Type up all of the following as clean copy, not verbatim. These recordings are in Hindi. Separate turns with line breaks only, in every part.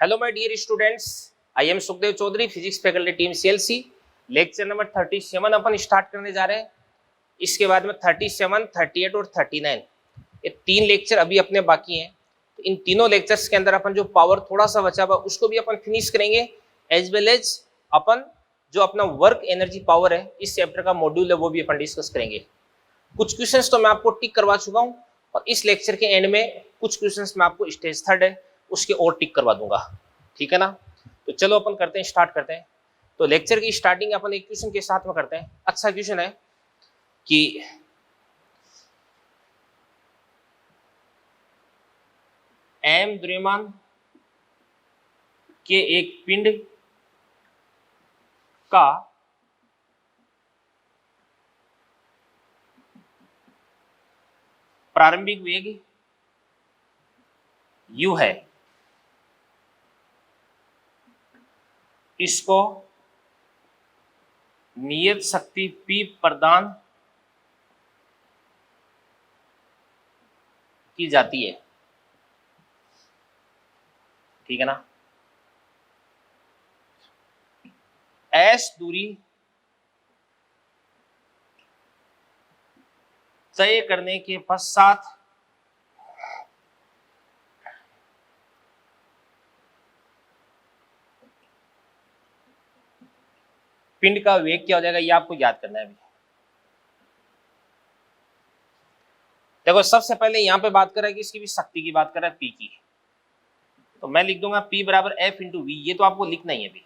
Hello my dear students, I am Sukhdev Chaudhary, physics faculty team CLC. Lecture number 37 अपन स्टार्ट करने जा रहे हैं। इसके बाद में 37, 38 और 39 ये तीन लेक्चर अभी अपने बाकी हैं। तो इन तीनों लेक्चर्स के अंदर अपन जो पावर थोड़ा सा बचा हुआ उसको भी अपन फिनिश करेंगे, एज वेल एज अपन जो अपना वर्क एनर्जी पावर है इस चैप्टर का मॉड्यूल है वो भी अपन डिस्कस करेंगे। कुछ क्वेश्चंस तो मैं आपको टिक करवा चुका हूँ और इस लेक्चर के एंड में कुछ क्वेश्चंस मैं आपको स्टेज थर्ड है उसके और टिक करवा दूंगा, ठीक है ना। तो चलो अपन करते हैं, स्टार्ट करते हैं। तो लेक्चर की स्टार्टिंग अपन एक क्वेश्चन के साथ में करते हैं। अच्छा क्वेश्चन है कि एम द्रव्यमान के एक पिंड का प्रारंभिक वेग u है, इसको नियत शक्ति P प्रदान की जाती है, ठीक है ना। S दूरी तय करने के पश्चात पिंड का वेग क्या हो जाएगा, ये आपको याद करना है। अभी देखो, सबसे पहले यहां पे बात कर रहा है कि इसकी भी शक्ति की बात कर रहा है, P की। तो मैं लिख दूंगा P बराबर F इंटू वी। ये तो आपको लिखना ही है। अभी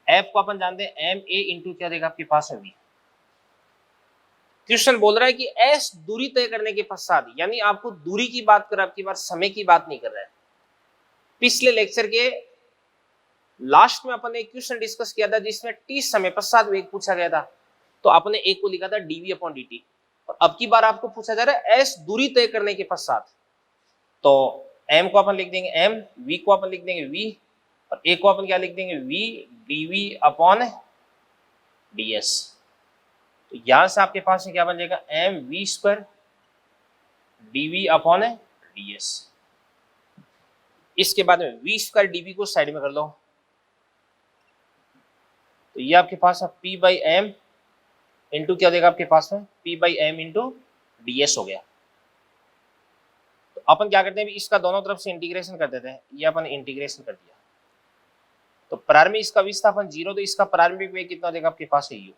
F को अपन जानते हैं एम ए इंटू क्या देगा आपके पास है V। क्वेश्चन बोल रहा है कि S दूरी तय करने के पश्चात, यानी आपको दूरी की बात कर रहा है, आपकी बात समय की बात नहीं कर रहा है। पिछले लेक्चर के लास्ट में अपन ने एक क्वेश्चन डिस्कस किया था जिसमें t समय पश्चात वेग पूछा गया था। तो आपने एक को लिखा था dv अपॉन dt, और अब की बार आपको पूछा जा रहा है s दूरी तय करने के पश्चात। तो m को अपन लिख देंगे m, v को अपन लिख देंगे v, और a को अपन क्या लिख देंगे v dv अपॉन ds। तो यहां से आपके पास क्या बन जाएगा m v square dv upon ds। इसके बाद में v स्क्वायर dv को साइड में कर लो, तो ये आपके पास है P बाई एम इंटू क्या देगा आपके पास में P by M into ds हो गया। तो अपन क्या करते हैं, इसका दोनों तरफ से इंटीग्रेशन कर देते हैं। ये अपन इंटीग्रेशन कर दिया, तो प्रारंभिक इसका विस्थापन 0, तो इसका प्रारंभिक वेग कितना देगा आपके पास है u।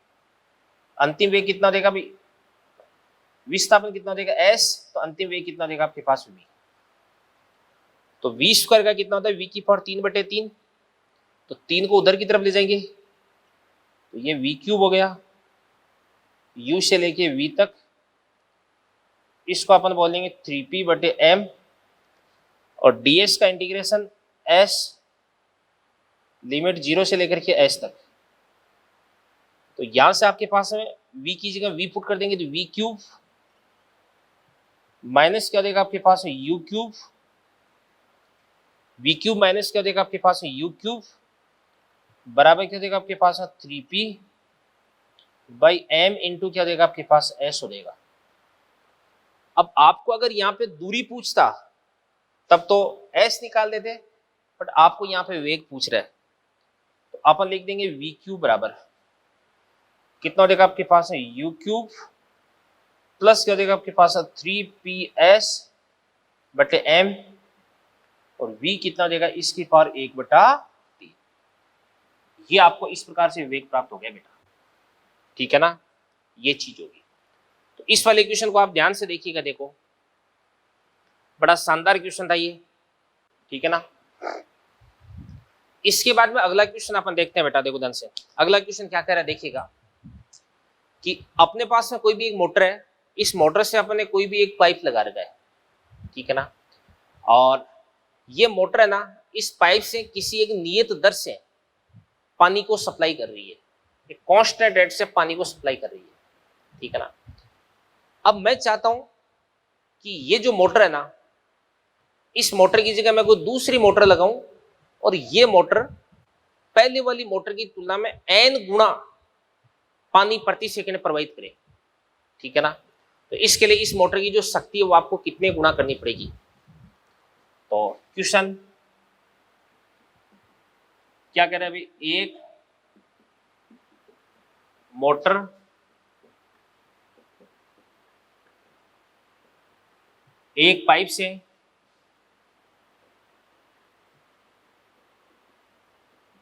अंतिम वेग कितना देगा, भी विस्थापन कितना देगा s, तो अंतिम वेग कितना देगा आपके पास v। तो v स्क्वायर का कितना होता है, v की पावर 3/3, तो 3 को उधर की तरफ ले जाएंगे तो ये v क्यूब हो गया, u से लेके v तक। इसको अपन बोलेंगे 3p/m, और ds का इंटीग्रेशन s लिमिट 0 से लेकर के s तक। तो यहां से आपके पास में v की जगह v पुट कर देंगे तो v क्यूब माइनस क्या देगा आपके पास है u cube, v cube minus क्या देगा आपके पास है u क्यूब बराबर क्या देगा आपके पास है 3p/m इंटू क्या देगा आपके पास s हो देगा। अब आपको अगर यहाँ पे दूरी पूछता तब तो s निकाल देते, बट आपको यहाँ पे वेग पूछ रहा है, तो अपन लिख देंगे v क्यूब बराबर कितना देगा आपके पास है u क्यूब प्लस क्या देगा आपके पास है 3ps/m, और v कितना देगा इसकी पावर 1/3। ये आपको इस प्रकार से वेग प्राप्त हो गया बेटा, ठीक है ना। ये चीज होगी। तो इस वाले क्वेश्चन को आप ध्यान से देखिएगा, देखो बड़ा शानदार क्वेश्चन था ये, ठीक है ना। इसके बाद में अगला क्वेश्चन अपन देखते हैं बेटा। देखो ध्यान से, अगला क्वेश्चन क्या कह रहा है देखिएगा कि अपने पास में कोई भी एक मोटर है, इस मोटर से अपन ने कोई भी एक पाइप लगा रखा है, ठीक है ना। और ये मोटर है ना, इस पाइप से किसी एक नियत दर से पानी को सप्लाई कर रही है, एक कांस्टेंट रेट से पानी को सप्लाई कर रही है, ठीक है ना। अब मैं चाहता हूं कि ये जो मोटर है ना, इस मोटर की जगह मैं कोई दूसरी मोटर लगाऊं और ये मोटर पहले वाली मोटर की तुलना में n गुना पानी प्रति सेकंड प्रवाहित करे, ठीक है ना। तो इसके लिए इस मोटर की जो शक्ति है वो आपको कितने गुना करनी पड़ेगी। तो क्वेश्चन क्या कह रहा है अभी, एक मोटर एक पाइप से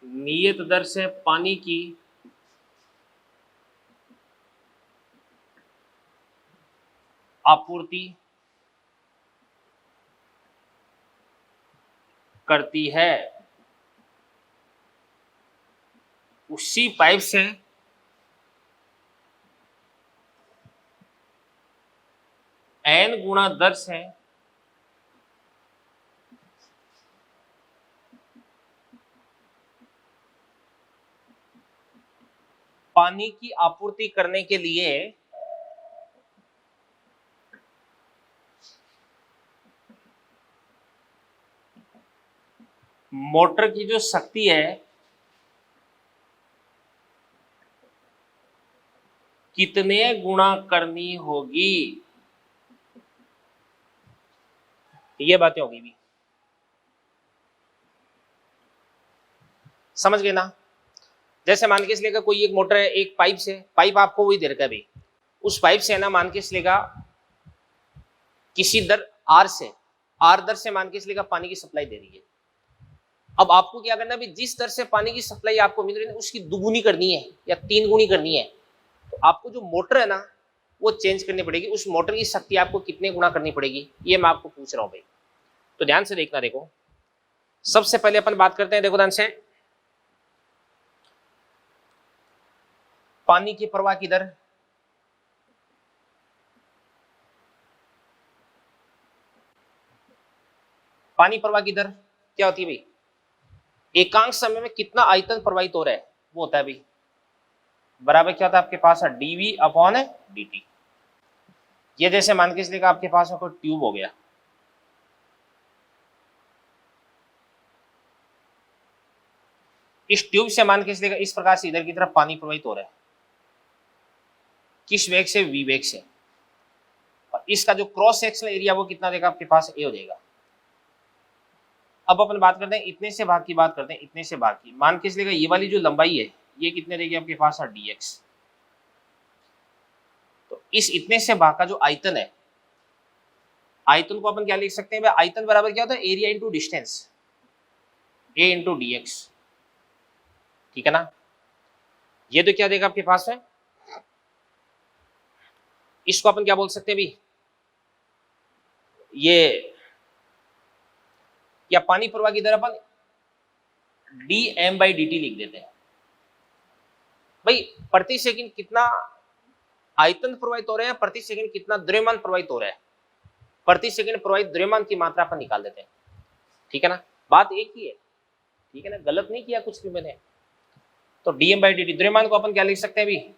नियत दर से पानी की आपूर्ति करती है, उसी पाइप से n गुणा दर से पानी की आपूर्ति करने के लिए मोटर की जो शक्ति है कितने गुणा करनी होगी, ये बातें होगी भी। समझ गए ना? जैसे मान के चलेगा कोई एक मोटर है, एक पाइप से, पाइप आपको वही दे रखा है भाई, उस पाइप से है ना, मान के चलेगा किसी दर आर से, आर दर से मान के चलेगा पानी की सप्लाई दे रही है। अब आपको क्या करना है, जिस दर से पानी की सप्लाई आपको मिल रही है उसकी दुगुनी करनी है या 3 गुनी करनी है। तो आपको जो मोटर है ना वो चेंज करनी पड़ेगी, उस मोटर की शक्ति आपको कितने गुना करनी पड़ेगी, ये मैं आपको पूछ रहा हूं भाई। तो ध्यान से देखना। देखो सबसे पहले अपन बात करते हैं, देखो ध्यान से, पानी की प्रवाह की दर। पानी प्रवाह की दर क्या होती है भाई, एकांक समय में कितना आयतन प्रवाहित हो रहा है वो होता है भाई, बराबर क्या होता है आपके पास, डीवी अपॉन dt। ये जैसे मान के चलिए आपके पास कोई ट्यूब हो गया, इस ट्यूब से मान के चलिए इस प्रकार से इधर की तरफ पानी प्रवाहित हो रहा है, किस वेग से, v वेग से, और इसका जो क्रॉस सेक्शनल एरिया वो कितना देगा आपके पास, a हो जाएगा। अब अपन बात करते हैं इतने से भाग की, बात करते हैं इतने से भाग की, मान के चलिएगा ये वाली जो लंबाई है ये कितने देगी आपके पास, dx। तो इस इतने से भाग का जो आयतन है, आयतन को अपन क्या लिख सकते हैं भाई, आयतन बराबर क्या होता है, area into distance, a into dx, ठीक है ना। ये तो क्या देगा आपके पास है, इसको अपन क्या बोल सकते हैं भाई, ये या पानी प्रवाह की दर अपन dm/dt लिख देते हैं भाई। प्रति सेकंड कितना आयतन प्रवाहित हो रहा है, प्रति सेकंड कितना द्रव्यमान प्रवाहित हो रहा है, प्रति सेकंड प्रवाहित द्रव्यमान की मात्रा अपन निकाल देते हैं, ठीक है ना। बात एक ही है, ठीक है ना, गलत नहीं किया कुछ भी मैंने। तो dm/dt द्रव्यमान को अपन क्या लिख सकते हैं अभी,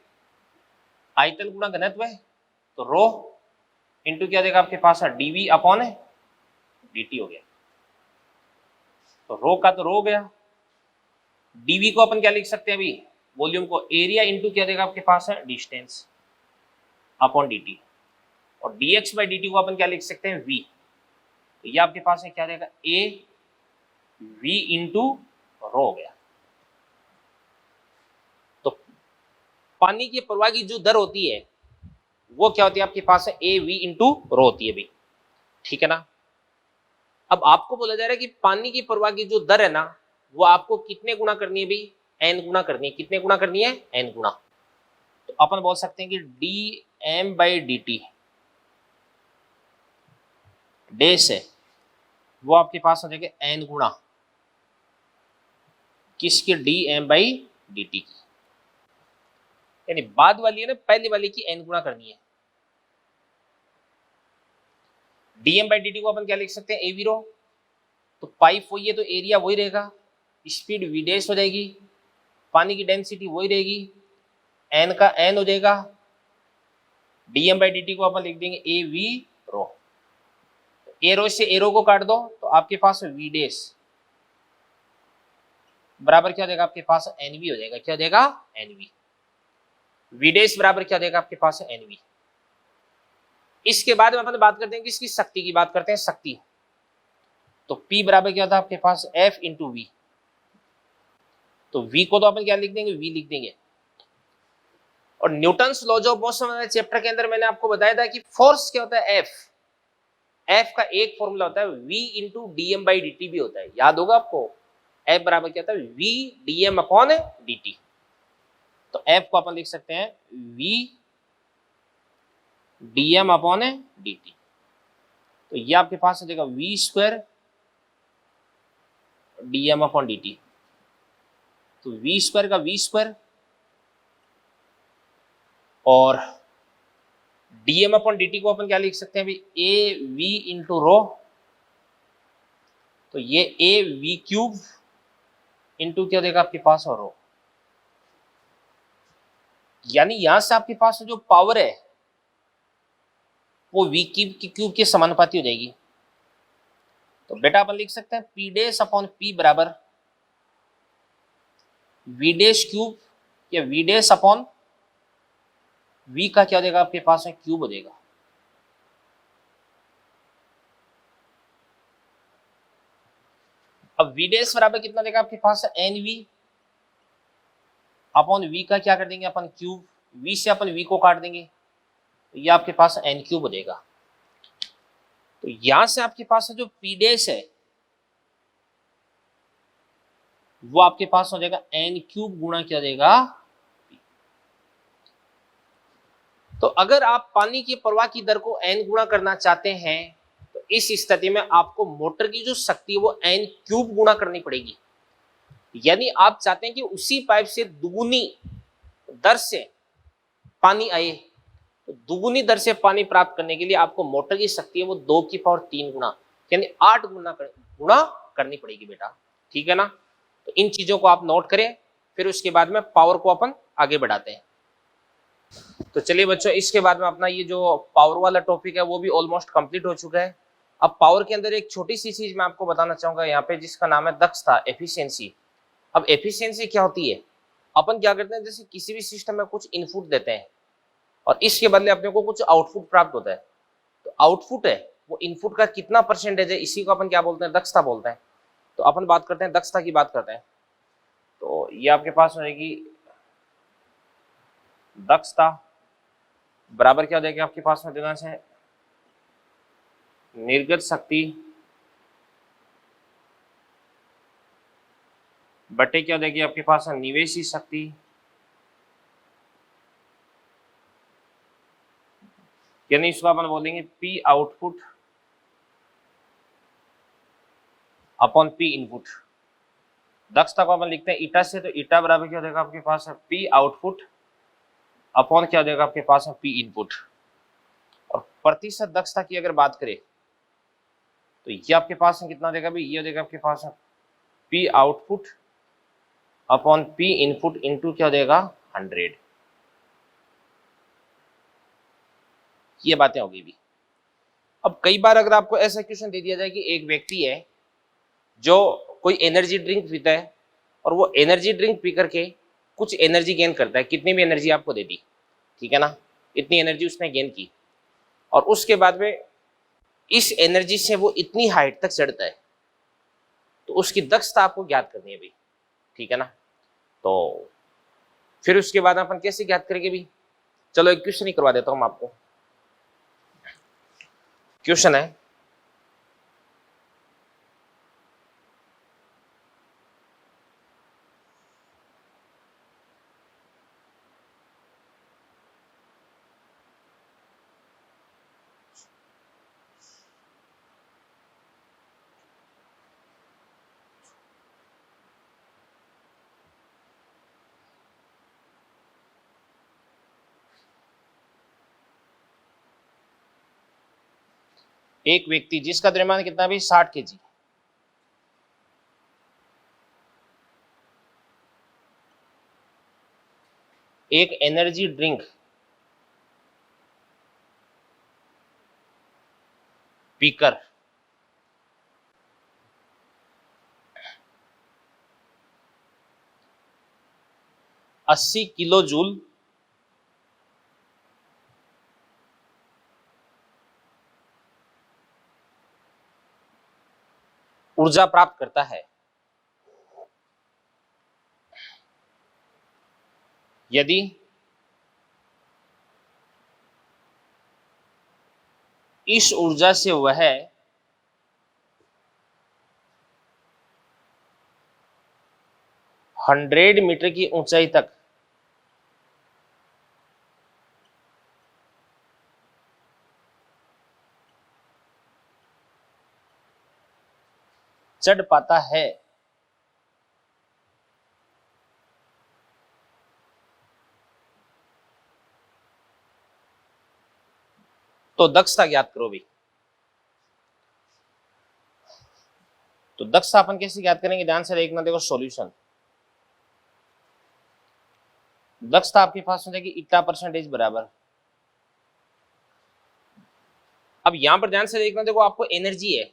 आयतन गुणा घनत्व है, तो रो इंटू क्या देगा आपके पास, dv अपॉन dt हो गया। तो रो का तो रो हो गया, dv को अपन क्या लिख सकते हैं अभी, वॉल्यूम को, एरिया इंटू क्या देगा आपके पास है, डिस्टेंस अपॉन dt, और dx/dt को अपन क्या लिख सकते हैं, v। तो ये आपके पास है क्या देगा, a v इंटू रो हो गया। तो पानी के प्रवाह की जो दर होती है वो क्या होती है आपके पास है, a v इंटू रो होती है भाई, ठीक है ना। अब आपको बोला जा रहा है कि पानी की प्रवाह की जो दर है ना वो आपको कितने गुना करनी है भाई, n गुना करनी है। कितने गुना करनी है, n गुना। तो अपन बोल सकते हैं कि dm/dt डेस है वो आपके पास हो जाएगा n गुना किसकी, dm/dt की, यानी बाद वाली है ना, पहले वाली की n गुना करनी है। dm/dt को अपन क्या लिख सकते हैं, a रो, तो पाइप वही है तो एरिया वही रहेगा, स्पीड v डैश हो जाएगी, पानी की डेंसिटी वही रहेगी, n का n हो जाएगा, dm/dt को अपन लिख देंगे a v रो, एरो से एरो को काट दो तो आपके पास v डैश बराबर क्या हो जाएगा आपके पास, nv हो जाएगा। क्या हो जाएगा, nv। v डैश बराबर क्या हो जाएगा आपके पास, nv। इसके बाद में अपन बात करते हैं कि इसकी शक्ति की बात करते हैं, शक्ति। तो P बराबर क्या था आपके पास, F इंटू वी। तो v को तो अपन क्या लिख देंगे, v लिख देंगे। और न्यूटन्स लॉज ऑफ मोशन वाले चैप्टर के अंदर मैंने आपको बताया था कि फोर्स क्या होता है, एफ का एक फॉर्मूला होता है v into D M by D T भी होता है, याद होगा आपको। एफ बराबर क्या होता है, v d m upon d t. तो एफ को अपन लिख सकते हैं v d m upon d t. तो ये आपके पास हो जाएगा v square d m upon d t. तो v स्क्वायर का v स्क्वायर और dm अपॉन dt को अपन क्या लिख सकते हैं अभी, ए वी इंटू रो। तो ये ए वी क्यूब इंटू क्या देगा आपके पास और रो, यानी यहां से आपके पास जो पावर है वो वी क्यूब के समानुपाती हो जाएगी। तो बेटा अपन लिख सकते हैं पी डैश अपॉन पी बराबर वी डैश क्यूब या वी डैश अपॉन वी का क्या हो जाएगा आपके पास में क्यूब हो जाएगा। अब वी डैश बराबर कितना देगा आपके पास है एन वी अपॉन वी का क्या कर देंगे अपन क्यूब, वी से अपन वी को काट देंगे तो ये आपके पास एन क्यूब हो जाएगा। तो यहां से आपके पास जो पी डैश है वो आपके पास हो जाएगा एन क्यूब गुणा क्या देगा। तो अगर आप पानी की प्रवाह की दर को एन गुणा करना चाहते हैं तो इस स्थिति में आपको मोटर की जो शक्ति है वो एन क्यूब गुणा करनी पड़ेगी। यानी आप चाहते हैं कि उसी पाइप से दुगुनी दर से पानी आए, तो दुगुनी दर से पानी प्राप्त करने के लिए आपको मोटर की शक्ति है वो 2 की पावर 3 गुना यानी 8 गुना करनी पड़ेगी बेटा, ठीक है ना। तो इन चीजों को आप नोट करें, फिर उसके बाद में पावर को अपन आगे बढ़ाते हैं। तो चलिए बच्चों, इसके बाद में अपना ये जो पावर वाला टॉपिक है वो भी ऑलमोस्ट कंप्लीट हो चुका है। अब पावर के अंदर एक छोटी सी चीज मैं आपको बताना चाहूंगा यहाँ पे, जिसका नाम है दक्षता, एफिशिएंसी। अब एफिशिएंसी क्या होती है, अपन क्या करते हैं जैसे किसी भी सिस्टम में कुछ इनपुट देते हैं और इसके बदले अपने को कुछ आउटपुट प्राप्त होता है। तो आउटपुट है वो इनपुट का कितना परसेंटेज है, इसी को अपन क्या बोलते हैं, दक्षता बोलते हैं। तो अपन बात करते हैं दक्षता की बात करते हैं। तो ये आपके पास रहेगी दक्षता बराबर क्या हो जाएगी आपके पास में देना है निर्गत शक्ति बटे क्या हो जाएगी आपके पास में निवेशी शक्ति यानी इसको अपन बोलेंगे P output upon P input. दक्षता को अपन लिखते हैं ईटा से, तो ईटा बराबर क्या हो जाएगा आपके पास है पी आउटपुट अपॉन क्या हो जाएगा आपके पास है पी इनपुट। और प्रतिशत दक्षता की अगर बात करें तो ये आपके पास में कितना देगा भाई, ये हो जाएगा आपके पास में P output upon P input into क्या देगा 100। ये बातें होगी भी। अब कई बार अगर आपको ऐसा क्वेश्चन दे दिया जाए कि एक व्यक्ति है जो कोई एनर्जी ड्रिंक पीता है और वो एनर्जी ड्रिंक पी करके कुछ एनर्जी गेन करता है, कितनी भी एनर्जी आपको दे दी, ठीक है ना, इतनी एनर्जी उसने गेन की और उसके बाद में इस एनर्जी से वो इतनी हाइट तक चढ़ता है, तो उसकी दक्षता आपको ज्ञात करनी है भाई, ठीक है ना। तो फिर उसके बाद अपन कैसे ज्ञात करेंगे भी, चलो एक क्वेश्चन ही करवा देता हूं आपको। क्वेश्चन है एक व्यक्ति जिसका द्रव्यमान कितना भी 60 केजी एक एनर्जी ड्रिंक पीकर 80 किलो जूल ऊर्जा प्राप्त करता है, यदि इस ऊर्जा से वह 100 मीटर की ऊंचाई तक चढ़ पाता है तो दक्षता ज्ञात करो भी। तो दक्षता अपन कैसे ज्ञात करेंगे, ध्यान से देखना, देखो सॉल्यूशन। दक्षता आपके पास हो जाएगी इतना परसेंटेज बराबर। अब यहां पर ध्यान से देखना, देखो आपको एनर्जी है,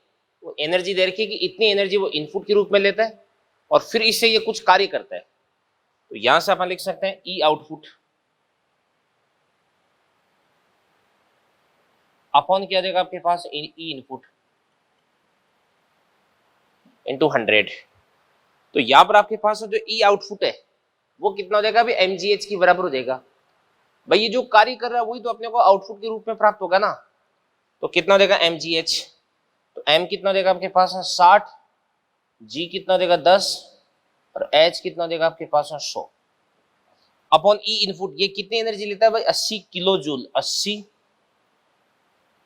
वो एनर्जी दे रखी है कि इतनी एनर्जी वो इनपुट के रूप में लेता है और फिर इससे ये कुछ कार्य करता है। तो यहां से अपन लिख सकते हैं ई आउटपुट अपॉन क्या देगा आपके पास ई इनपुट इंटू 100। तो यहां पर आपके पास जो ई आउटपुट है वो कितना हो जाएगा, अभी mgh की बराबर हो जाएगा। भाई ये जो कार्य कर रहा है वही तो अपने को आउटपुट के रूप में प्राप्त होगा ना। तो कितना हो जाएगा mgh, तो m कितना देगा आपके पास है 60, g कितना देगा 10 और h कितना देगा आपके पास है 100 अपॉन ई इनपुट। ये कितनी एनर्जी लेता है भाई, 80 किलो जूल। 80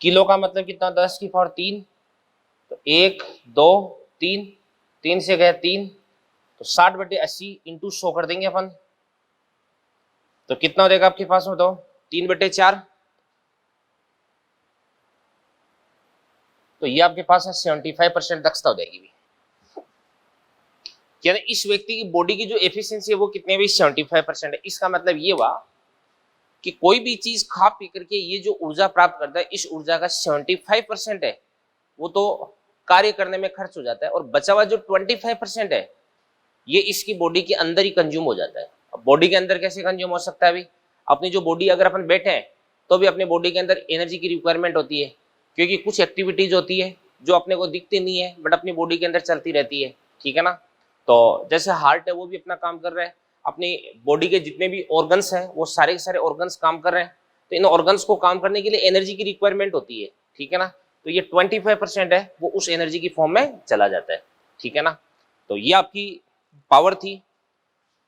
किलो का मतलब कितना, 10 की पावर 3, तो 1 2 3, 3 से गया 3, तो 60/80 इंटू 100 कर देंगे अपन। तो कितना हो जाएगा आपके पास में, तो 3/4, तो ये आपके पास है 75% दक्षता हो जाएगी। यानी इस व्यक्ति की बॉडी की जो एफिशिएंसी है वो कितने भी 75% है। इसका मतलब ये हुआ कि कोई भी चीज खा पी करके ये जो ऊर्जा प्राप्त करता है, इस ऊर्जा का 75% है वो तो कार्य करने में खर्च हो जाता है, और बचा हुआ जो 25% है ये इसकी बॉडी के अंदर ही कंज्यूम हो जाता है। अब बॉडी के अंदर कैसे कंज्यूम हो सकता है, अभी अपनी जो बॉडी, अगर अपन बैठे हैं तो भी अपने बॉडी के अंदर एनर्जी की रिक्वायरमेंट होती है, क्योंकि कुछ एक्टिविटीज होती है जो अपने को दिखती नहीं है बट अपनी बॉडी के अंदर चलती रहती है, ठीक है ना। तो जैसे हार्ट है वो भी अपना काम कर रहा है, अपनी बॉडी के जितने भी ऑर्गन्स हैं वो सारे के सारे ऑर्गन्स काम कर रहे हैं, तो इन ऑर्गन्स को काम करने के लिए एनर्जी की रिक्वायरमेंट होती है, ठीक है ना। तो ये 25% है वो उस एनर्जी की फॉर्म में चला जाता है, ठीक है ना। तो ये आपकी पावर थी।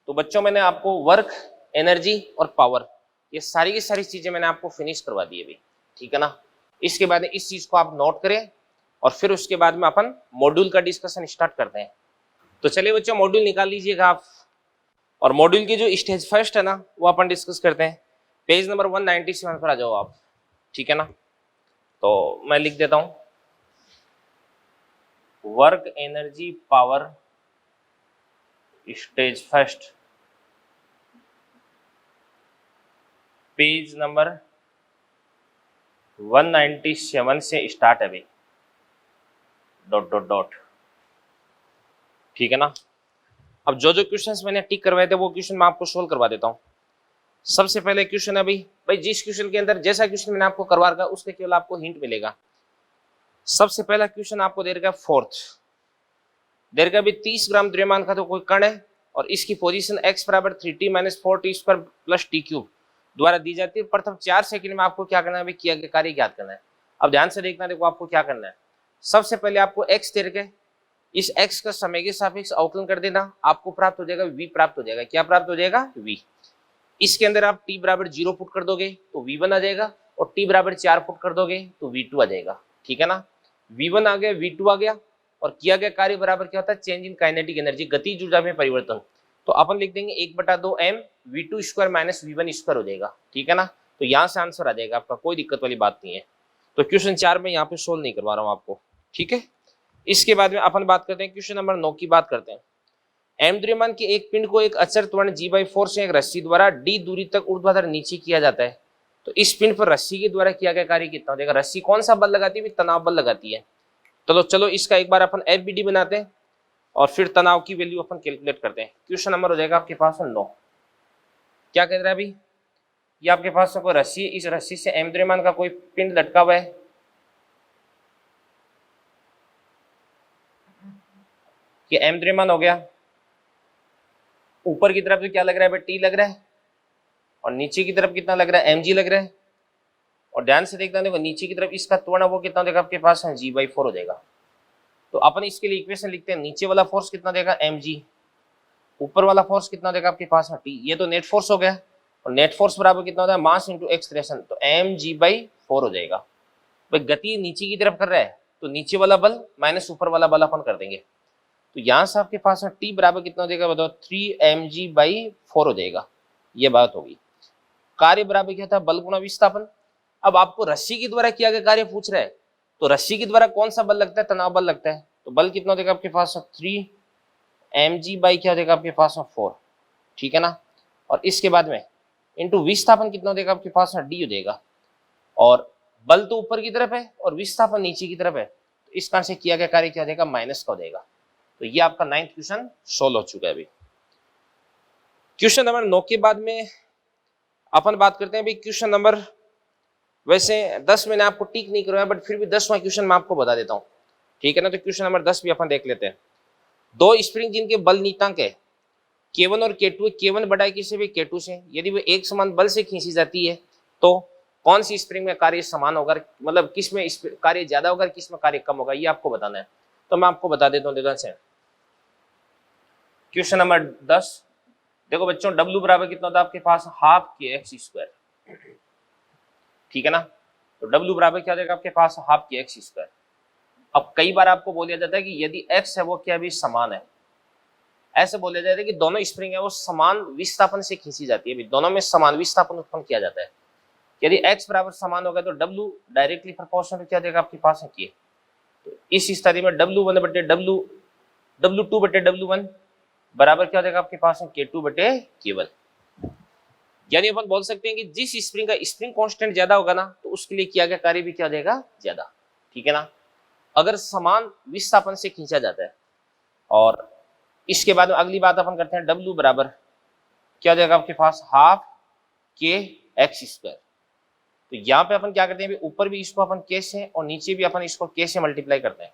तो बच्चों मैंने आपको वर्क, एनर्जी और पावर, ये सारी की सारी चीजें मैंने आपको फिनिश करवा दी अभी, ठीक है ना। इसके बाद इस चीज को आप नोट करें और फिर उसके बाद में अपन मॉड्यूल का डिस्कशन स्टार्ट करते हैं। तो चलिए बच्चों मॉड्यूल निकाल लीजिएगा आप, और मॉड्यूल की जो स्टेज फर्स्ट है ना वो अपन डिस्कस करते हैं। पेज नंबर 197 पर आ जाओ आप, ठीक है ना। तो मैं लिख देता हूं work, energy, power, stage first, page number 197 से स्टार्ट है भाई, डॉट डॉट डॉट, ठीक है ना। अब जो जो क्वेश्चंस मैंने टिक करवाए थे वो क्वेश्चन मैं आपको सोल्व करवा देता हूं। सबसे पहले क्वेश्चन है भाई जिस क्वेश्चन के अंदर जैसा क्वेश्चन मैंने आपको करवा रखा उसके केवल आपको हिंट मिलेगा। सबसे पहला क्वेश्चन आपको दे रखा है फोर्थ, दे रखा भी 30 ग्राम द्रव्यमान का तो कोई कण है और इसकी पोजीशन x बराबर 3t - 4t² + t³ द्वारा दी जाती है। प्रथम 4 सेकंड में आपको क्या करना है, किया गया कार्य ज्ञात करना है। अब ध्यान से देखना, देखो आपको क्या करना है। सबसे पहले आपको x दे रखे, इस x का समय के सापेक्ष अवकलन कर देना, आपको प्राप्त हो जाएगा v प्राप्त हो जाएगा। क्या प्राप्त हो जाएगा, v। इसके अंदर आप t बराबर 0 पुट कर दोगे तो v1 आ जाएगा, और t बराबर 4 पुट कर दोगे तो v2 आ जाएगा, ठीक है ना। v1 आ गया, v2 आ गया, और किया गया कार्य बराबर क्या होता है, चेंज इन काइनेटिक एनर्जी, गतिज ऊर्जा में परिवर्तन। तो अपन लिख देंगे 1/2 m v2² - v1² हो जाएगा, ठीक है ना। तो यहाँ से आंसर आ जाएगा आपका, कोई दिक्कत वाली बात नहीं है। तो क्वेश्चन 4 में यहाँ पे सोल्व नहीं करवा रहा हूँ आपको, ठीक है। इसके बाद में अपन बात करते हैं क्वेश्चन नंबर 9 की बात करते हैं। m द्रव्यमान के एक पिंड को एक अचर त्वरण g/4 से एक रस्सी द्वारा d दूरी तक ऊर्ध्वाधर नीचे किया जाता है, तो इस पिंड पर रस्सी के द्वारा किया गया कार्य कितना हो जाएगा। रस्सी कौन सा बल लगाती है, तनाव बल लगाती है। चलो इसका एक बार अपन FBD बनाते हैं और फिर तनाव की वैल्यू अपन कैलकुलेट करते हैं। क्वेश्चन नंबर हो जाएगा आपके पास 9। क्या कह रहा है अभी, ये आपके पास कोई रस्सी है, इस रस्सी से m द्रव्यमान का कोई पिंड लटका हुआ है, ये m द्रव्यमान हो गया। ऊपर की तरफ तो क्या लग रहा है, T लग रहा है, और नीचे की तरफ कितना लग रहा है, mg लग रहा है। और ध्यान से देखना, देखो नीचे की तरफ इसका तोड़ना वो कितना देगा आपके पास है, g/4 हो जाएगा। तो अपन इसके लिए इक्वेशन लिखते हैं, नीचे वाला फोर्स कितना देगा mg, ऊपर वाला फोर्स कितना देगा आपके पास है t। ये तो नेट फोर्स हो गया, और नेट फोर्स बराबर कितना होता है, मास इंटू एक्सलेरेशन, तो mg/4 हो जाएगा। भाई गति नीचे की तरफ कर रहा है तो नीचे वाला बल माइनस ऊपर वाला बल अपन कर देंगे। तो यहां से आपके पास t बराबर कितना हो जाएगा बताओ, 3mg/4 हो जाएगा। ये बात होगी। कार्य बराबर क्या था, बल गुणा विस्थापन। अब आपको रस्सी के द्वारा किया गया कार्य पूछ रहा है, तो रस्सी के द्वारा कौन सा बल लगता है, तनाव बल लगता है। तो बल कितना देगा आपके पास, 3mg क्या देगा आपके पास 4, ठीक है ना। और इसके बाद में इंटू विस्थापन कितना देगा आपके पास, d हो जाएगा। और बल तो ऊपर की तरफ है और विस्थापन नीचे की तरफ है, तो इस कारण से किया गया कार्य क्या देगा, माइनस का हो जाएगा। तो ये आपका 9th क्वेश्चन सोल्व हो चुका है। अभी क्वेश्चन नंबर 9 के बाद में अपन बात करते हैं। क्वेश्चन नंबर, वैसे 10 मैंने आपको टिक नहीं करवाया, बट फिर भी 10वां क्वेश्चन मैं आपको बता देता हूँ, ठीक है ना। तो क्वेश्चन नंबर 10 भी अपन देख लेते हैं। दो स्प्रिंग जिनके बल नीतांक है K1 और K2, K1 बड़ा है किसी भी K2 से, यदि वो एक समान बल से खींची जाती है तो कौन सी स्प्रिंग में कार्य समान होगा, मतलब किस में कार्य ज्यादा होगा, किस में कार्य कम होगा, ये आपको बताना है। तो मैं आपको बता देता हूँ ध्यान से। क्वेश्चन नंबर 10, देखो बच्चों, W बराबर कितना होता है आपके पास, हाफ kx², ठीक है ना। तो W बराबर क्या देगा आपके पास, हाफ kx²। अब कई बार आपको बोला जाता है कि यदि x है वो क्या भी समान है, ऐसे बोला जाता है कि दोनों स्प्रिंग है वो समान विस्थापन से खींची जाती है, दोनों में समान विस्थापन उत्पन्न किया जाता है। यदि x बराबर समान होगा तो W डायरेक्टली प्रोपोर्शनल क्या देगा आपके पास है k। तो इस स्थिति में W2/W1 बराबर क्या देगा आपके पास है, K2/K1। यानी अपन बोल सकते हैं कि जिस स्प्रिंग का स्प्रिंग कांस्टेंट ज्यादा होगा ना, तो उसके लिए किया गया कार्य भी क्या देगा, ज्यादा, ठीक है ना। अगर समान विस्थापन से खींचा जाता है। और इसके बाद अगली बात अपन करते हैं, W बराबर क्या देगा आपके पास, हाफ kx²। तो यहाँ पे अपन क्या करते हैं, ऊपर भी इसको अपन k से और नीचे भी अपन इसको k से मल्टीप्लाई करते हैं।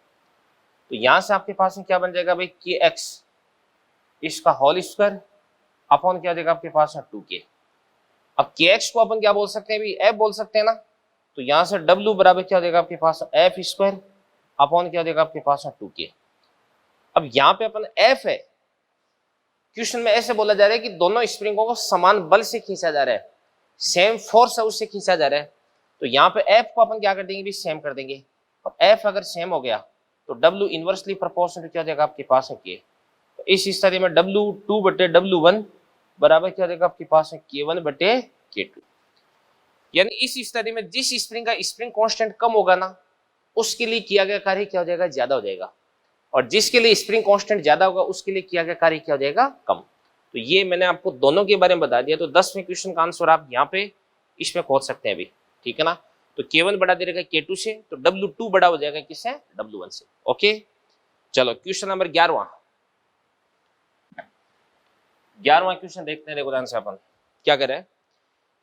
तो यहां से आपके पास क्या बन जाएगा भाई, kx इसका होल स्क्वायर अपॉन क्या देगा आपके पास 2k। अब kx को अपन क्या बोल सकते हैं, f बोल सकते हैं ना। तो यहां से W बराबर क्या देगा आपके पास, f² अपॉन क्या देगा आपके पास 2k। अब यहाँ पे अपन f है, क्वेश्चन में ऐसे बोला जा रहा है कि दोनों स्प्रिंगों को समान बल से खींचा जा रहा है, सेम फोर्स है उससे खींचा जा रहा है। तो यहाँ पे f को अपन क्या कर देंगे भी, सेम कर देंगे। और f अगर सेम हो गया तो W इनवर्सली प्रोपोर्शनल क्या देगा आपके पास है k। तो इस स्थिति में W2/W1 बराबर क्या देगा आपके पास है, K1/K2। यानी इस स्थिति में जिस स्प्रिंग का स्प्रिंग कांस्टेंट कम होगा ना, उसके लिए किया गया कार्य क्या हो जाएगा, ज्यादा हो जाएगा। और जिसके लिए स्प्रिंग कांस्टेंट ज्यादा होगा उसके लिए किया गया कार्य क्या हो जाएगा, कम। तो ये मैंने आपको दोनों के बारे में बता दिया। तो 10वें क्वेश्चन का आंसर आप यहाँ पे इसमें खोज सकते हैं अभी, ठीक है ना। तो K1 बड़ा दे रहेगा K2 से, तो W2 बड़ा हो जाएगा किससे, W1 से। ओके, चलो क्वेश्चन नंबर 11वां क्वेश्चन देखते हैं। देखो ध्यान से अपन क्या कर रहे हैं,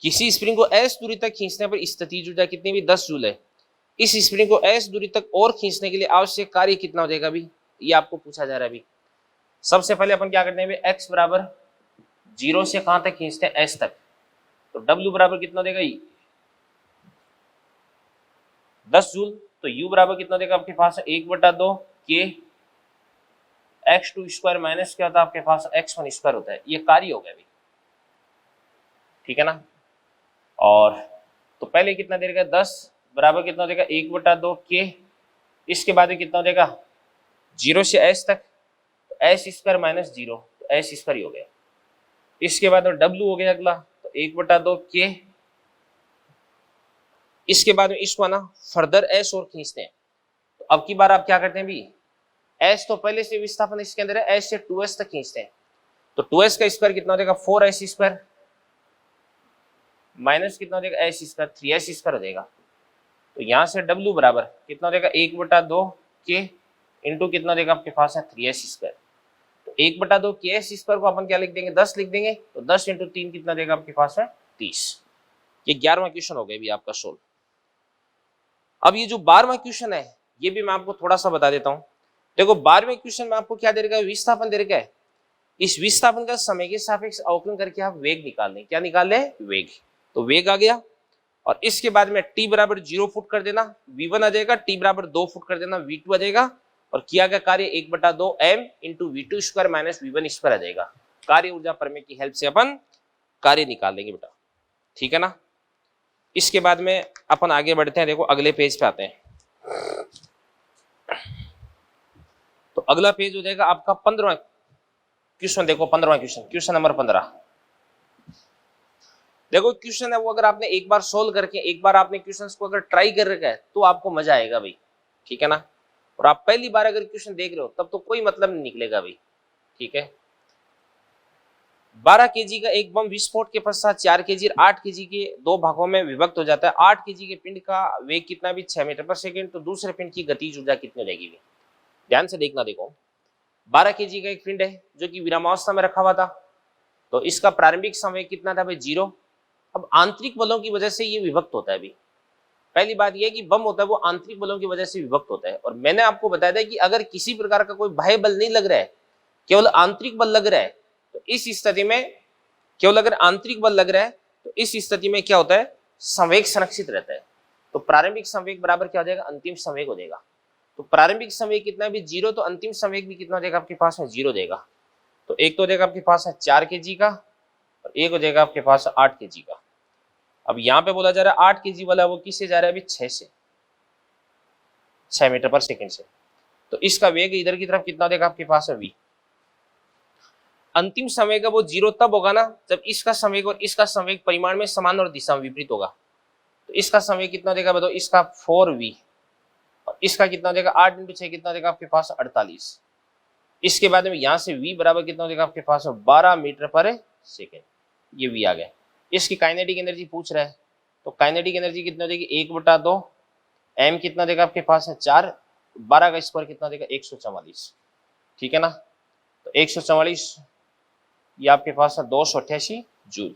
किसी स्प्रिंग को s दूरी तक खींचने पर स्थितिज ऊर्जा कितनी भी, 10 जूल है। इस स्प्रिंग को s दूरी तक और खींचने के लिए आवश्यक कार्य कितना हो जाएगा अभी, ये आपको पूछा जा रहा है अभी। सबसे पहले अपन क्या करते हैं, x बराबर 0 से कहां तक खींचते हैं, s तक। तो W बराबर कितना देगा, 10 जूल। तो U बराबर कितना देगा आपके पास, 1/2 k x2² माइनस क्या होता है आपके पास, x1² होता है। ये कार्य हो गया अभी, ठीक है ना। और तो पहले कितना देगा, 10 बराबर कितना देगा, 1/2 k। इसके बाद कितना देगा, 0 से s तक, तो s² माइनस 0, तो s² ही हो गया। इसके बाद W हो गया अगला, तो 1/2 k। इसके बाद में इसको ना फर्दर s और खींचते हैं। तो अब की बार आप क्या करते हैं भी, s तो पहले से विस्थापन इसके अंदर है, s से 2s तक खींचते हैं। तो 2s का स्क्वायर कितना देगा, 4s² माइनस कितना देगा, s², 3s² हो जाएगा। तो यहां से W बराबर कितना देगा, 1/2 k इंटू कितना देगा आपके पास है, 3s²। तो 1/2 ks² को अपन क्या लिख देंगे, 10 लिख देंगे। तो 10 इंटू 3 कितना देगा आपके पास है, 30। ये 11वां क्वेश्चन हो गया भी आपका सोल्व। अब ये जो 12वां क्वेश्चन है, ये भी मैं आपको थोड़ा सा बता देता हूं। देखो 12वें क्वेश्चन में आपको क्या दे रखा है, विस्थापन दे रखा है। इस विस्थापन का समय के सापेक्ष अवकलन करके आप वेग निकाल लें। क्या निकाल लें? वेग। तो वेग आ गया और इसके बाद में t बराबर 0 फुट कर देना, v1 आ जाएगा, t बराबर 2 फुट कर देना, v2 आ जाएगा और किया गया कार्य 1/2 m into v2 square minus v1 square आ जाएगा। कार्य ऊर्जा प्रमेय की हेल्प से अपन कार्य निकाल लेंगे बेटा, ठीक है ना। इसके बाद में अपन आगे बढ़ते हैं, देखो अगले पेज पे आते हैं। तो अगला पेज हो जाएगा आपका 15वां क्वेश्चन। देखो 15वां क्वेश्चन, क्वेश्चन नंबर 15। देखो क्वेश्चन है वो अगर आपने एक बार सोल्व करके एक बार आपने क्वेश्चंस को अगर ट्राई कर रखा है तो आपको मजा आएगा भाई, ठीक है ना। और आप पहली बार अगर क्वेश्चन देख रहे हो तब तो कोई मतलब नहीं निकलेगा भाई, ठीक है। 12 केजी का एक बम विस्फोट के पश्चात 4 केजी और 8 केजी के दो भागों में विभक्त हो जाता है। 8 केजी के पिंड का वेग कितना भी 6 मीटर पर सेकेंड, तो दूसरे पिंड की गतिज ऊर्जा कितनी हो जाएगी? ध्यान से देखना। देखो 12 केजी का एक पिंड है जो कि विरामावस्था में रखा हुआ था, तो इसका प्रारंभिक संवेग कितना था भाई? 0। अब आंतरिक बलों की वजह से ये विभक्त होता है। अभी पहली बात यह है कि बम होता है वो आंतरिक बलों की वजह से विभक्त होता है। और मैंने आपको बताया था कि अगर किसी प्रकार का कोई बाह्य बल नहीं लग रहा है, केवल आंतरिक बल लग रहा है, तो इस स्थिति में केवल अगर आंतरिक बल लग रहा है तो इस स्थिति में क्या होता है? संवेग संरक्षित रहता है। तो प्रारंभिक संवेग बराबर क्या हो जाएगा? अंतिम संवेग हो जाएगा। तो प्रारंभिक संवेग कितना भी 0, तो अंतिम संवेग भी कितना हो जाएगा आपके पास में? 0 देगा। तो एक तो हो जाएगा आपके पास है 4 केजी का और एक हो जाएगा आपके पास 8 केजी का। अब यहाँ पे बोला जा रहा है 8 केजी वाला वो किससे जा रहा है? अभी 6 मीटर पर सेकंड से। तो इसका वेग इधर की तरफ कितना देगा आपके पास है? v। अंतिम संवेग वो 0 तब होगा ना जब इसका संवेग और इसका संवेग परिमाण में समान और दिशा में विपरीत होगा। तो इसका संवेग कितना देगा बताओ? इसका 4v और इसका कितना देगा? 8 × 6 कितना देगा आपके पास? 48। इसके बाद में यहाँ से v बराबर कितना देगा आपके पास? 12 मीटर पर सेकेंड। ये v आ गया। इसकी काइनेटिक एनर्जी पूछ रहा है, तो काइनेटिक एनर्जी कितना देगी? 1/2 m कितना देगा आपके पास है? 4। 12 का स्क्वायर कितना देगा? 144, ठीक है ना। तो 144 ये आपके पास है 288 जूल।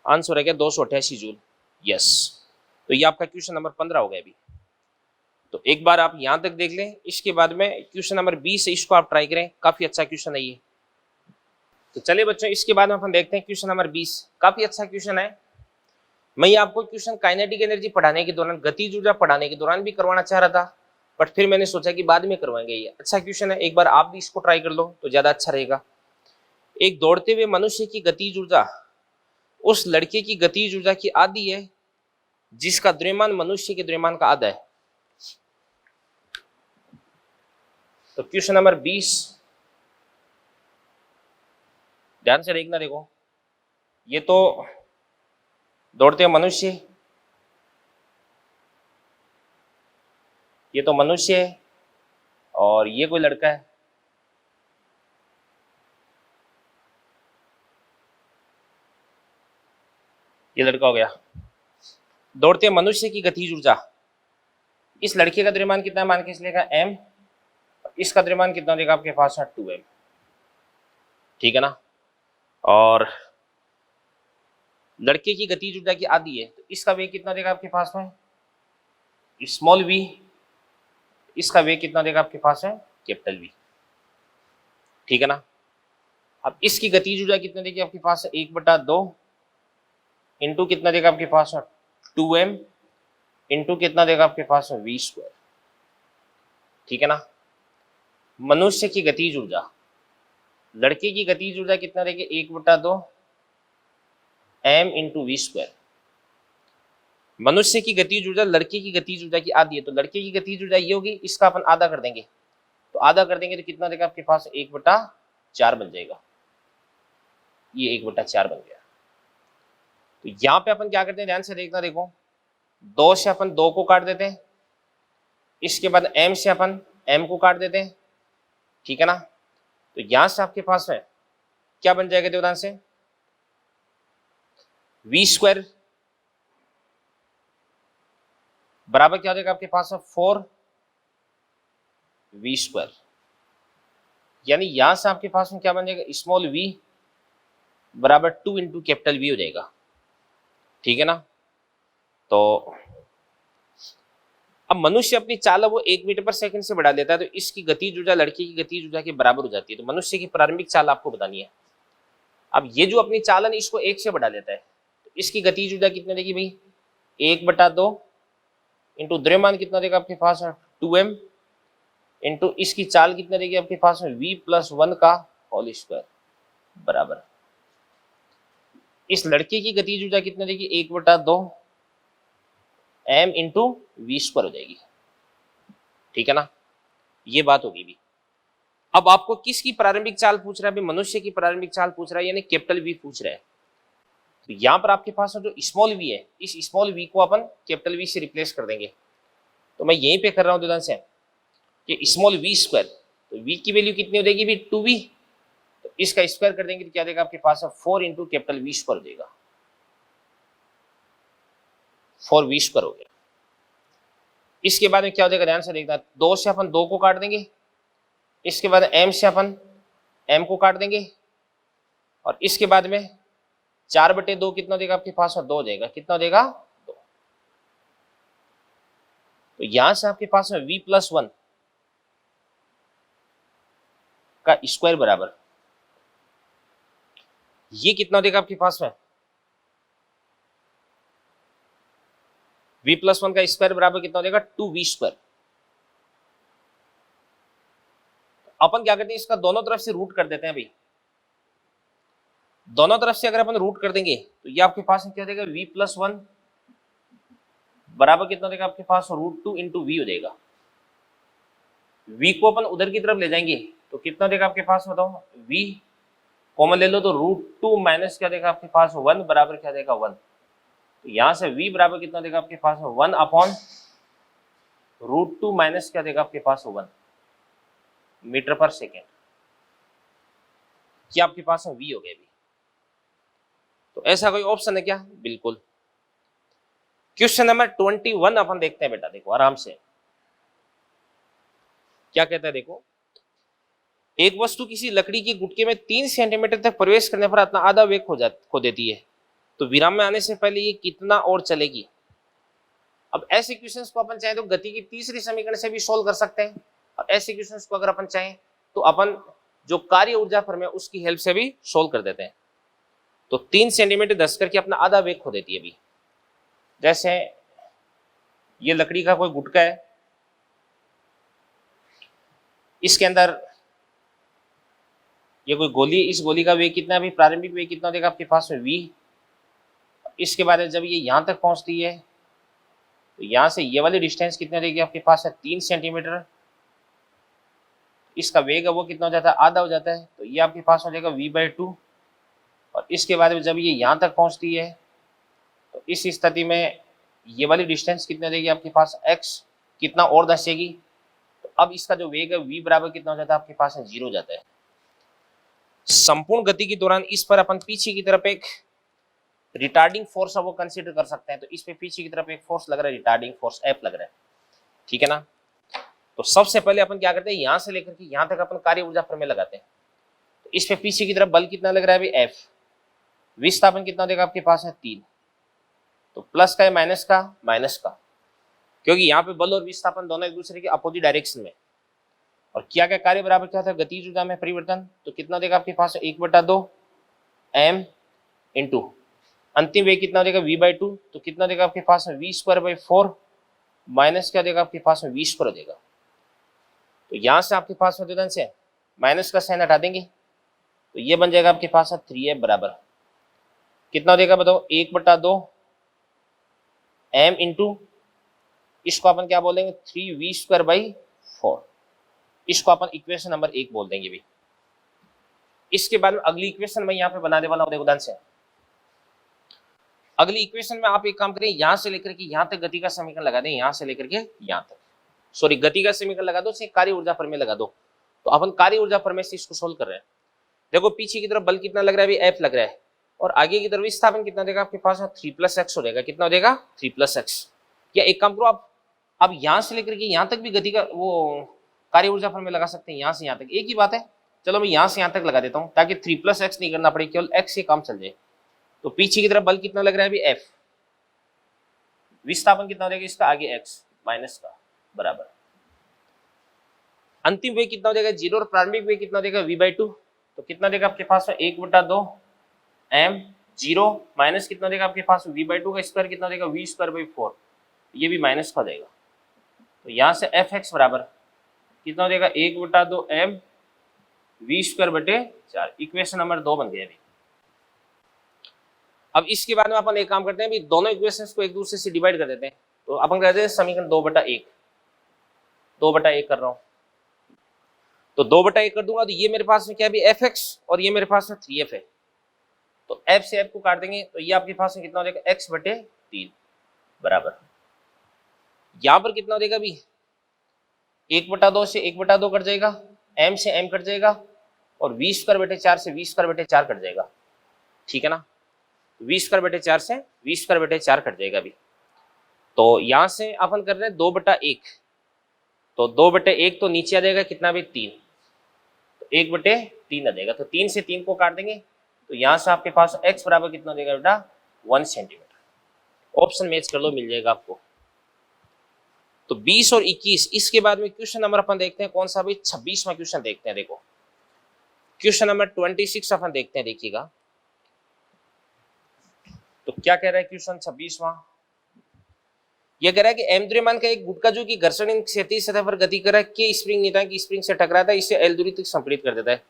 आंसर है क्या? 288 जूल। यस। तो ये आपका क्वेश्चन नंबर 15 हो गया अभी। तो एक बार आप यहां तक देख लें, इसके बाद में क्वेश्चन नंबर 20 है, इसको आप ट्राई करें, काफी अच्छा क्वेश्चन है ये। तो चलिए बच्चों इसके बाद में अपन देखते हैं क्वेश्चन नंबर 20। काफी अच्छा क्वेश्चन है। मैं ये आपको क्वेश्चन काइनेटिक एनर्जी पढ़ाने के दौरान, गतिज ऊर्जा पढ़ाने के दौरान भी करवाना चाह रहा था, बट फिर मैंने सोचा कि बाद में करवाएंगे। ये अच्छा क्वेश्चन है, एक बार आप भी इसको ट्राई कर लो तो ज्यादा अच्छा रहेगा। एक दौड़ते हुए मनुष्य की गतिज ऊर्जा उस लड़के की गतिज ऊर्जा की आधी है जिसका द्रव्यमान मनुष्य के द्रव्यमान का आधा है। तो क्वेश्चन नंबर 20 ध्यान से देखना। देखो ये तो दौड़ते हुए मनुष्य, ये तो मनुष्य है और ये कोई लड़का है। ये लड़का हो गया। दौड़ते मनुष्य की गतिज ऊर्जा, इस लड़के का द्रव्यमान कितना है मान के इसलिए m, इसका द्रव्यमान कितना देगा आपके पास है? 2m, ठीक है ना। और लड़के की गतिज ऊर्जा की आधी है, तो इसका वेग कितना देगा आपके पास में? Small v। इसका वेग कितना देगा आपके पास है? कैपिटल V, ठीक है ना। अब इसकी गतिज ऊर्जा कितना देगी आपके पास है? 1/2 इंटू कितना देगा आपके पास है? 2m इंटू कितना देगा आपके पास है? v², ठीक है ना। मनुष्य की गतिज ऊर्जा, लड़के की गतिज ऊर्जा कितना देगी? 1/2 m इंटू v²। मनुष्य की गतिज ऊर्जा लड़के की गतिज ऊर्जा की आधी है, तो लड़के की गतिज ऊर्जा ये होगी, इसका अपन आधा कर देंगे, तो आधा कर देंगे तो कितना देगा आपके पास? 1/4 बन जाएगा। ये 1/4 बन गया। तो यहाँ पे अपन क्या करते हैं, ध्यान से देखना। देखो 2 से अपन 2 को काट देते हैं, इसके बाद m से अपन m को काट देते हैं, ठीक है ना। तो यहां से आपके पास में क्या बन जाएगा? देखो ध्यान से, v² बराबर क्या हो जाएगा आपके पास में? 4v²। यानी यहां से आपके पास में क्या बन जाएगा? स्मॉल v बराबर 2 इंटू कैपिटल V हो जाएगा, ठीक है ना। तो अब मनुष्य अपनी चाल है वो 1 मीटर पर सेकंड से बढ़ा लेता है, तो इसकी गतिज ऊर्जा लड़के की गतिज ऊर्जा के बराबर हो जाती है। तो मनुष्य की प्रारंभिक चाल आपको बतानी है। अब ये जो अपनी चालन इसको 1 से बढ़ा लेता है, तो इसकी गतिज ऊर्जा कितनी देगी भाई, 1/2 इंटू द्रव्यमान कितना देगा आपके पास 2m इंटू इसकी चाल कितना देगी आपके पास में v+1 का होल स्क्वायर बराबर इस लड़के की गतिज ऊर्जा कितना देगी 1/2 m इंटू वी स्क्वायर हो जाएगी। ठीक है ना, ये बात होगी भी। अब आपको किसकी प्रारंभिक चाल पूछ रहा है, अभी मनुष्य की प्रारंभिक चाल पूछ रहा है, यानी कैपिटल वी पूछ रहा है। तो यहां पर आपके पास जो स्मॉल वी है, इस स्मॉल वी को अपन कैपिटल वी से रिप्लेस कर देंगे। तो मैं यहीं पे कर रहा हूं ध्यान से कि स्मॉल वी स्क्वायर, तो वी की वैल्यू कितनी हो जाएगी भी 2v, तो इसका स्क्वायर कर देंगे तो क्या देगा आपके पास 4 इंटू कैपिटल वी स्क्वायर हो जाएगा, 4v स्क्वायर हो गया। इसके बाद में क्या हो जाएगा ध्यान से देखना, 2 से अपन 2 को काट देंगे, इसके बाद m से अपन m को काट देंगे, और इसके बाद में 4/2 कितना देगा आपके पास 2 हो जाएगा, कितना देगा 2। तो यहां से आपके पास में v+1 का स्क्वायर बराबर ये कितना देगा आपके पास में, v+1 का स्क्वायर बराबर कितना देगा 2v स्क्वायर। अपन क्या करते हैं, इसका दोनों तरफ से रूट कर देते हैं भाई। दोनों तरफ से अगर अपन रूट कर देंगे तो ये आपके पास क्या देगा v+1 बराबर कितना देगा आपके पास √2 इंटू वी हो जाएगा। v को अपन उधर की तरफ ले जाएंगे तो कितना देगा आपके पास बताओ, v कॉमन ले लो तो √2 माइनस क्या देगा आपके पास 1 बराबर क्या देगा 1। तो यहां से v बराबर कितना देगा आपके पास 1/√2 माइनस क्या देगा आपके पास 1 मीटर पर सेकेंड, क्या आपके पास v हो गया भी। तो ऐसा कोई ऑप्शन है क्या, बिल्कुल। क्वेश्चन नंबर 21 अपन देखते हैं बेटा, देखो आराम से क्या कहता है। देखो, एक वस्तु किसी लकड़ी की गुटके में 3 सेंटीमीटर तक प्रवेश करने पर अपना आधा वेग खो देती है, तो विराम में आने से पहले ये कितना और चलेगी। अब ऐसे क्वेश्चंस को अपन चाहे तो गति की तीसरी समीकरण से भी सोल्व कर सकते हैं, और ऐसे क्वेश्चंस को अगर अपन चाहें तो अपन जो कार्य ऊर्जा फर्म है उसकी हेल्प से भी सोल्व कर देते हैं। तो 3 सेंटीमीटर धस करके अपना आधा वेग खो देती है। अभी जैसे ये लकड़ी का कोई गुटका है, इसके अंदर ये कोई गोली, इस गोली का वेग कितना है, अभी प्रारंभिक वेग कितना देगा आपके पास में v। इसके बाद जब ये यहां तक पहुंचती है तो यहां से ये वाली डिस्टेंस कितना देगी आपके पास है 3 सेंटीमीटर। इसका वेग है वो कितना हो जाता है, आधा हो जाता है, तो ये आपके पास हो जाएगा v/2। और इसके बाद जब ये यहां तक पहुंचती है तो इस स्थिति में ये वाली डिस्टेंस कितना देगी आपके पास x कितना और धसेगी। तो अब इसका जो वेग है v बराबर कितना हो जाता है आपके पास 0 हो जाता है। संपूर्ण गति के दौरान इस पर अपन पीछे की तरफ एक रिटार्डिंग फोर्स है वो कंसीडर कर सकते हैं। तो इस पे पीछे की तरफ एक फोर्स लग रहा है, रिटार्डिंग फोर्स F लग रहा है, ठीक है ना। तो सबसे पहले अपन क्या करते हैं, यहां से लेकर के यहां तक अपन कार्य ऊर्जा प्रमेय लगाते हैं। तो इस पे पीछे की तरफ बल कितना लग रहा है अभी F, विस्थापन कितना देगा आपके पास है 3, तो प्लस का है माइनस का, क्योंकि यहाँ पे बल और विस्थापन दोनों एक दूसरे के अपोजिट डायरेक्शन में। और किया गया कार्य बराबर क्या था, गतिज ऊर्जा में परिवर्तन, तो कितना देगा आपके पास 1/2 m इंटू अंतिम वेग कितना देगा v/2, तो कितना देगा आपके पास v²/4 माइनस क्या देगा आपके पास में v² हो देगा। तो यहां से आपके पास में से माइनस का साइन हटा देंगे तो ये बन जाएगा आपके पास 3f बराबर कितना देगा बताओ 1/2 m इंटू इसको अपन क्या बोलेंगे 3v²/4, इसको अपन इक्वेशन नंबर 1 बोल देंगे भी। इसके बाद में अगली इक्वेशन मैं यहाँ पे बनाने वाला हूँ, देखो ध्यान से। अगली इक्वेशन में आप एक काम करें, यहां से लेकर के यहां तक गति का समीकरण लगा दें, यहां से लेकर के यहां तक, सॉरी गति का समीकरण लगा दो, कार्य ऊर्जा प्रमेय लगा दो। तो अपन कार्य ऊर्जा प्रमेय से इसको सोल्व कर रहे हैं। देखो पीछे की तरफ बल कितना लग रहा है अभी F लग रहा है, और आगे की तरफ विस्थापन कितना देगा आपके पास 3+x हो जाएगा, कितना हो जाएगा 3+x। या एक काम करो आप, अब यहां से लेकर के यहां तक भी गति का वो कार्य ऊर्जा प्रमेय लगा सकते हैं, यहां से यहां तक एक ही बात है। चलो मैं यहां से यहां तक लगा देता हूं ताकि 3+x नहीं करना पड़े, केवल x से काम चल जाए। तो पीछे की तरफ बल कितना लग रहा है अभी F, विस्थापन कितना हो जाएगा इसका आगे x माइनस का, बराबर अंतिम वेग कितना हो जाएगा 0 और प्रारंभिक वेग कितना हो जाएगा v/2। तो कितना देगा आपके पास में 1/2 m 0 माइनस कितना देगा आपके पास v/2 का स्क्वायर कितना देगा v²/4, ये भी माइनस का देगा। तो यहाँ से fx बराबर कितना हो जाएगा 1/2 m v²/4, इक्वेशन नंबर 2 बन गया अभी। अब इसके बाद में अपन एक काम करते हैं, अभी दोनों इक्वेशंस को एक दूसरे से डिवाइड कर देते हैं। तो अपन कहते हैं समीकरण 2/1 कर रहा हूँ, तो 2/1 कर दूंगा तो ये मेरे पास में क्या है fx और ये मेरे पास में 3f है। तो f से f को काट देंगे तो ये आपके पास में कितना हो जाएगा x/3 बराबर यहां पर कितना हो जाएगा अभी 1/2 से 1/2 कट जाएगा, m से m कट जाएगा और v²/4 से v²/4 कट जाएगा। ठीक है ना, v²/4 से v²/4 कट जाएगा अभी। तो यहां से अपन कर रहे हैं 2/1, तो 2/1 तो नीचे आ जाएगा कितना भी 3, तो 1/3 आ जाएगा। तो 3 से 3 को काट देंगे तो यहां से आपके पास x बराबर कितना देगा बेटा 1 सेंटीमीटर। ऑप्शन मैच कर लो, मिल जाएगा आपको। तो 20 और 21, इसके बाद में क्वेश्चन नंबर अपन देखते हैं कौन सा भाई 26वां क्वेश्चन देखते हैं। देखो क्वेश्चन नंबर 26 अपन देखते हैं, देखिएगा तो क्या कह रहा है क्वेश्चन 26वां। यह कह रहा है कि m द्रव्यमान का एक गुटका जो कि घर्षण क्षैतिज सतह पर गति कर रहा है के स्प्रिंग नियतांक की स्प्रिंग से टकराता है, इसे L दूरी तक संपीड़ित कर देता है।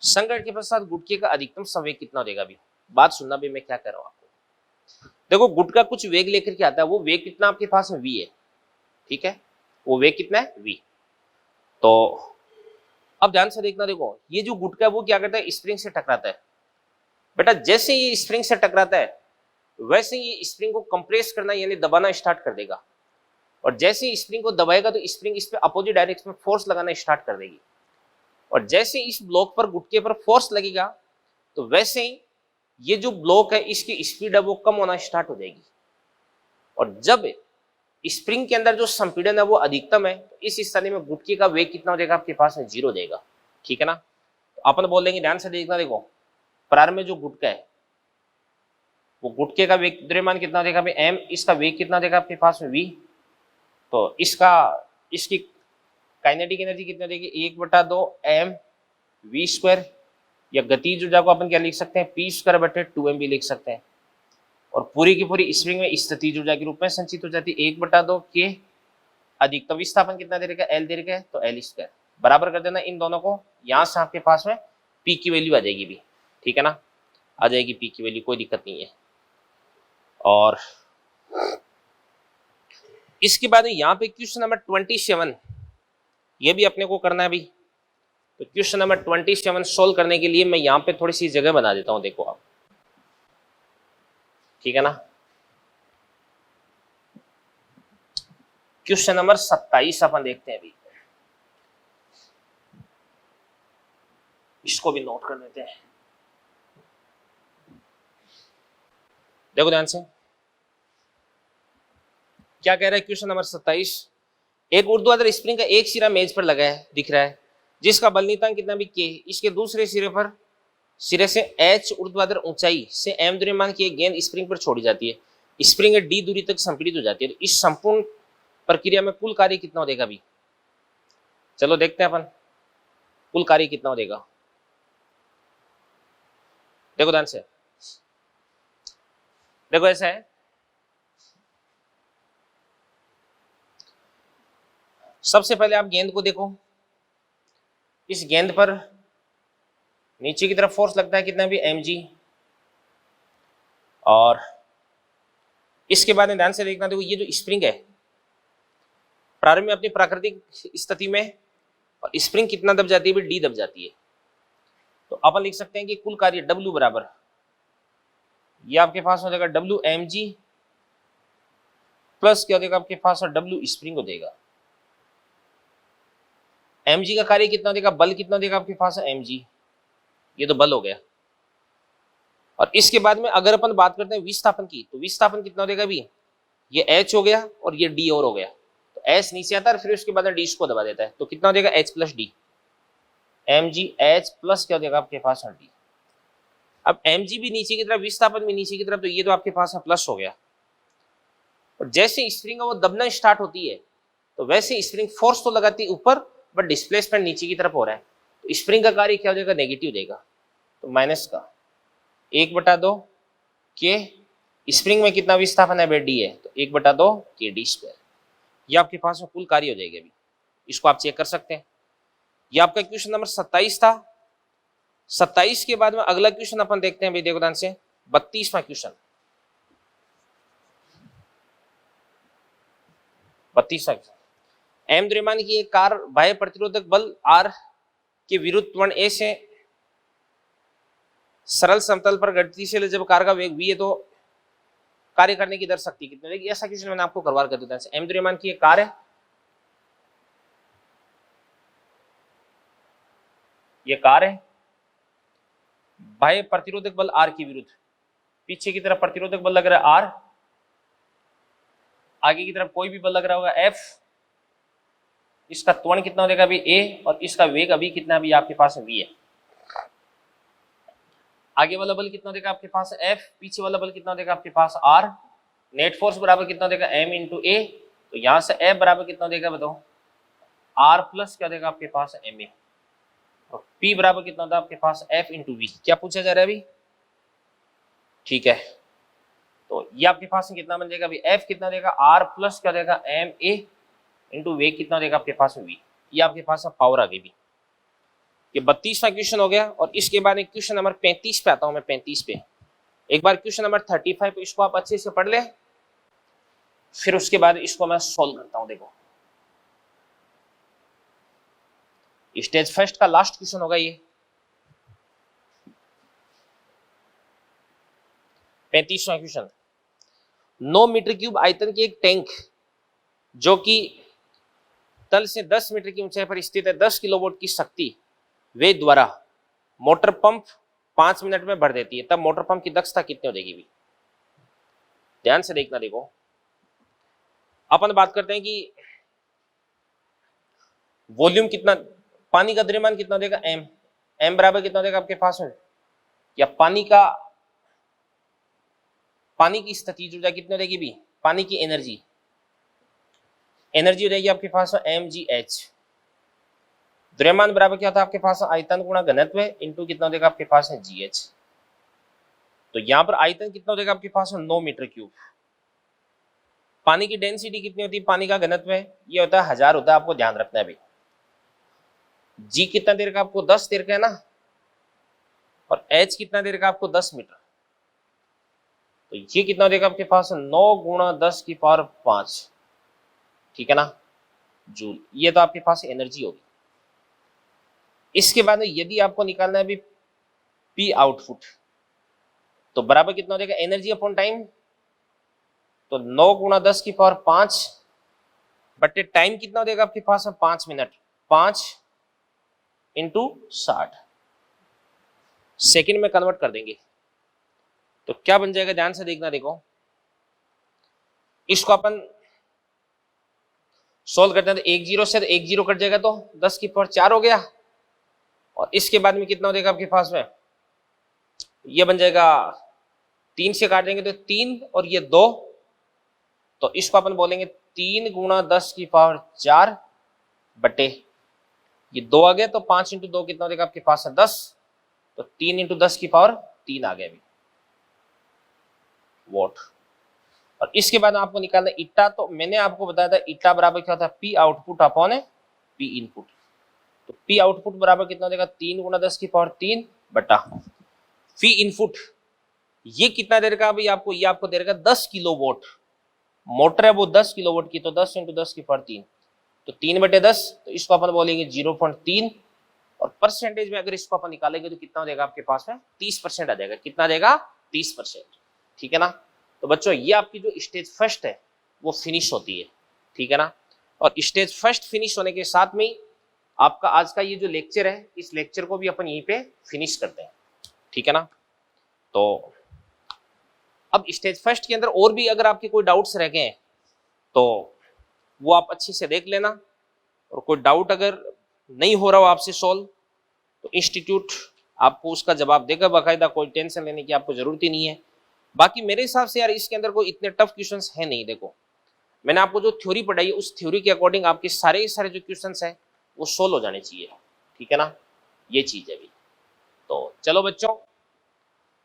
संघटन के पश्चात गुटके का अधिकतम संवेग कितना देगा। अभी बात सुनना भी, मैं क्या कर रहा हूं आपको। देखो गुटका कुछ वेग लेकर के आता है, वो वेग कितना आपके पास में v है। ठीक है, वो वेग कितना है v। तो अब ध्यान से देखना, देखो ये जो गुटका है वो क्या करता है स्प्रिंग से टकराता है। बेटा जैसे ये स्प्रिंग से टकराता है वैसे ये स्प्रिंग को कंप्रेस करना यानी दबाना स्टार्ट कर देगा, और जैसे ही स्प्रिंग को दबाएगा तो स्प्रिंग इस पे अपोजिट डायरेक्शन में फोर्स लगाना स्टार्ट कर देगी। और जैसे इस ब्लॉक पर गुटके पर फोर्स लगेगा तो वैसे ही ये जो ब्लॉक है इसकी स्पीड है वो कम होना स्टार्ट हो जाएगी। और जब स्प्रिंग के अंदर जो संपीड़न है वो अधिकतम है तो इस स्थिति में गुटके का वेग कितना हो जाएगा आपके पास में 0 हो जाएगा। ठीक है ना, तो अपन बोल देंगे, ध्यान से देखना, देखो प्रारंभ में जो गुटका है वो गुटके का वेग द्रव्यमान कितना देगा भाई m, इसका वेग कितना देगा आपके पास में v। तो इसकी काइनेटिक एनर्जी कितना देगी 1/2 m v², या गतिज ऊर्जा को अपन क्या लिख सकते हैं p²/2m भी लिख सकते हैं। और पूरी की पूरी स्प्रिंग में स्थितिज ऊर्जा के रूप में संचित हो जाती है 1/2 के अधिकतम विस्थापन कितना दे रखा है L दे रखा है, तो L² बराबर कर देना इन दोनों को। यहां से आपके पास में p की वैल्यू आ जाएगी भी। ठीक है ना, आ जाएगी p की वैल्यू, कोई दिक्कत नहीं है। और इसके बाद यहाँ पे क्वेश्चन नंबर 27 ये भी अपने को करना है भी। तो क्वेश्चन नंबर 27 सोल्व करने के लिए मैं यहाँ पे थोड़ी सी जगह बना देता हूँ, देखो आप। ठीक है ना, क्वेश्चन नंबर 27 अपन देखते हैं अभी, इसको भी नोट कर लेते हैं। देखो ध्यान से क्या कह रहा है क्वेश्चन नंबर 27। एक ऊर्ध्वाधर स्प्रिंग का एक सिरा मेज पर लगा है, दिख रहा है, जिसका बल नियतांक कितना भी k, इसके दूसरे सिरे से h ऊर्ध्वाधर ऊंचाई से m द्रव्यमान की एक गेंद स्प्रिंग पर छोड़ी जाती है। स्प्रिंग d दूरी तक संपीड़ित हो जाती है। तो इस संपूर्ण प्रक्रिया में कुल कार्य कितना हो देगा अभी, चलो देखते हैं अपन कुल कार्य कितना हो देगा। देखो ध्यान से, देखो ऐसा है, सबसे पहले आप गेंद को देखो, इस गेंद पर नीचे की तरफ फोर्स लगता है कितना भी mg, और इसके बाद में ध्यान से देखना, देखो ये जो स्प्रिंग है प्रारंभ में अपनी प्राकृतिक स्थिति में, और स्प्रिंग कितना दब जाती है, डी दब जाती है। तो अपन लिख सकते हैं कि कुल कार्य W बराबर, ये आपके पास हो जाएगा WmG प्लस क्या हो जाएगा आपके पास W स्प्रिंग हो जाएगा। mg का कार्य कितना देगा, बल कितना देगा आपके पास mg, ये तो बल हो गया। और इसके बाद में अगर अपन बात करते हैं विस्थापन की, तो विस्थापन कितना देगा अभी, ये h हो गया और ये d और हो गया। तो s नीचे आता है फिर उसके बाद d को दबा देता है, तो कितना देगा h plus d, mg h plus क्या देगा आपके पास d। अब mg भी नीचे की तरफ, विस्थापन भी नीचे की तरफ, तो ये तो आपके पास प्लस हो गया। और जैसे स्प्रिंग वो दबना स्टार्ट होती है तो वैसे स्प्रिंग फोर्स तो लगाती है ऊपर, बट डिस्प्लेसमेंट नीचे की तरफ हो रहा है, तो स्प्रिंग का कार्य क्या हो जाएगा, नेगेटिव देगा। तो माइनस का 1/2 के, स्प्रिंग में कितना विस्थापन है बे, डी है, तो 1/2 के डी स्क्वायर। ये आपके पास में कुल कार्य हो जाएगी। अभी इसको आप चेक कर सकते हैं। ये आपका क्वेश्चन नंबर 27 था। 27 के बाद में अगला क्वेश्चन अपन देखते हैं भाई, देखो ध्यान से, 32वां क्वेश्चन। 32वां क्वेश्चन, एम द्रव्यमान की एक कार बाह्य प्रतिरोधक बल आर के विरुद्ध त्वरण ए से सरल समतल पर गतिशील है, जब कार का वेग v है तो कार्य करने की दर शक्ति कितनी होगी। ऐसा क्वेश्चन मैंने आपको करवा कर दिया। एम द्रव्यमान की एक कार है, ये कार है, बाह्य प्रतिरोधक बल आर के विरुद्ध, पीछे की तरफ प्रतिरोधक बल लग रहा है आर, आगे की तरफ कोई भी बल लग रहा होगा एफ, इसका त्वरण कितना हो जाएगा अभी ए, और इसका वेग अभी कितना अभी आपके पास वी है। आगे वाला बल कितना देगा आपके पास एफ, पीछे वाला बल कितना देगा आपके पास आर, नेट फोर्स बराबर कितना देगा एम इंटू ए, तो यहां से एफ बराबर कितना देगा बताओ, आर प्लस क्या देगा आपके पास एम ए, और पी बराबर कितना होता है आपके पास एफ इंटू वी। क्या पूछा जा रहा है अभी, ठीक है, तो ये आपके पास कितना बन जाएगा अभी, एफ कितना देगा आर प्लस क्या देगा एम ए इंटू वे कितना देगा आपके पास वी। ये आपके पास पावर आ गई भी। ये 32वां क्वेश्चन हो गया। और इसके बाद एक क्वेश्चन नंबर 35 पे आता हूं मैं। 35 पे एक बार क्वेश्चन नंबर 35 पे इसको आप अच्छे से पढ़ ले, फिर उसके बाद इसको मैं सोल्व करता हूं। देखो स्टेज फर्स्ट का लास्ट क्वेश्चन होगा ये। 35वां क्वेश्चन, 9 मीटर क्यूब आयतन की एक टैंक जो कि तल से 10 मीटर की ऊंचाई पर स्थित है, 10 किलोवाट की शक्ति वे द्वारा मोटर पंप 5 मिनट में भर देती है, तब मोटर पंप की दक्षता कितनी हो जाएगी भी। ध्यान से देखना। देखो अपन बात करते हैं कि वॉल्यूम कितना, पानी का द्रव्यमान कितना देगा एम, एम बराबर कितना देगा आपके पास में, या पानी की स्थिति ऊर्जा कितनी हो जाएगी भी, पानी की एनर्जी हो जाएगी आपके पास एम जी एच। द्रव्यमान बराबर क्या था आपके पास, आयतन गुणा घनत्व इंटू कितना देगा आपके पास है जी एच। तो यहां पर आयतन कितना देगा आपके पास 9 मीटर क्यूब। पानी की डेंसिटी कितनी होती है, पानी का घनत्व ये होता है 1000 होता है, आपको ध्यान रखना है भाई। जी कितना देर का आपको 10 देर का है ना, और एच कितना देर का आपको 10 मीटर, तो ये कितना देगा आपके पास 9 गुणा 10 की पावर 5, ठीक है ना, जूल। ये तो आपके पास एनर्जी होगी। इसके बाद यदि आपको निकालना है भी पी आउटपुट, तो बराबर कितना हो जाएगा एनर्जी अपॉन टाइम, तो 9 गुणा 10 की पावर 5 बटे टाइम कितना हो जाएगा आपके पास 5 मिनट, 5 इंटू 60 सेकेंड में कन्वर्ट कर देंगे, तो क्या बन जाएगा, ध्यान से देखना। देखो इसको अपन सोल्व करते हैं, तो 1 0 से 1 0 कट जाएगा, तो 10 की पावर 4 हो गया, और इसके बाद में कितना हो जाएगा आपके पास में, ये बन जाएगा 3 से काट देंगे तो 3 और ये 2, तो इसको अपन बोलेंगे 3 गुणा 10 की पावर 4 बटे ये 2 आ गया, तो 5 इंटू 2 कितना हो जाएगा आपके पास 10, तो 3 इंटू 10 की पावर 3 आ गया अभी वॉट। और इसके बाद आपको निकालना इट्टा, तो मैंने आपको बताया था इट्टा बराबर क्या होता है P output upon P input, तो पी आउटपुट बराबर कितना हो जाएगा 3 गुणा 10 की पावर 3 बटा पी इनपुट, ये कितना देर का भाई आपको, ये आपको देगा 10 किलोवाट, मोटर है वो 10 किलोवाट की, तो 10 इंटू 10 की पावर 3, तो 3 बटे 10, तो इसको अपन बोलेंगे 0.3, और परसेंटेज में अगर इसको अपन निकालेंगे तो कितना हो जाएगा आपके पास में 30% आ जाएगा। कितना देगा 30%, ठीक है ना। तो बच्चों ये आपकी जो स्टेज फर्स्ट है वो फिनिश होती है, ठीक है ना। और स्टेज फर्स्ट फिनिश होने के साथ में आपका आज का ये जो लेक्चर है, इस लेक्चर को भी अपन यहीं पे फिनिश करते हैं, ठीक है ना। तो अब स्टेज फर्स्ट के अंदर और भी अगर आपके कोई डाउट्स रह गए हैं तो वो आप अच्छे से देख लेना, और कोई डाउट अगर नहीं हो रहा हो आपसे सॉल्व, तो इंस्टीट्यूट आपको उसका जवाब देगा बाकायदा, कोई टेंशन लेने की आपको जरूरत ही नहीं है। बाकी मेरे हिसाब से यार इसके अंदर कोई इतने टफ क्वेश्चंस है नहीं। देखो मैंने आपको जो थ्योरी पढ़ाई है उस थ्योरी के अकॉर्डिंग आपके सारे जो क्वेश्चंस हैं वो सोल्व हो जाने चाहिए, ठीक है ना, ये चीज है अभी। तो चलो बच्चों,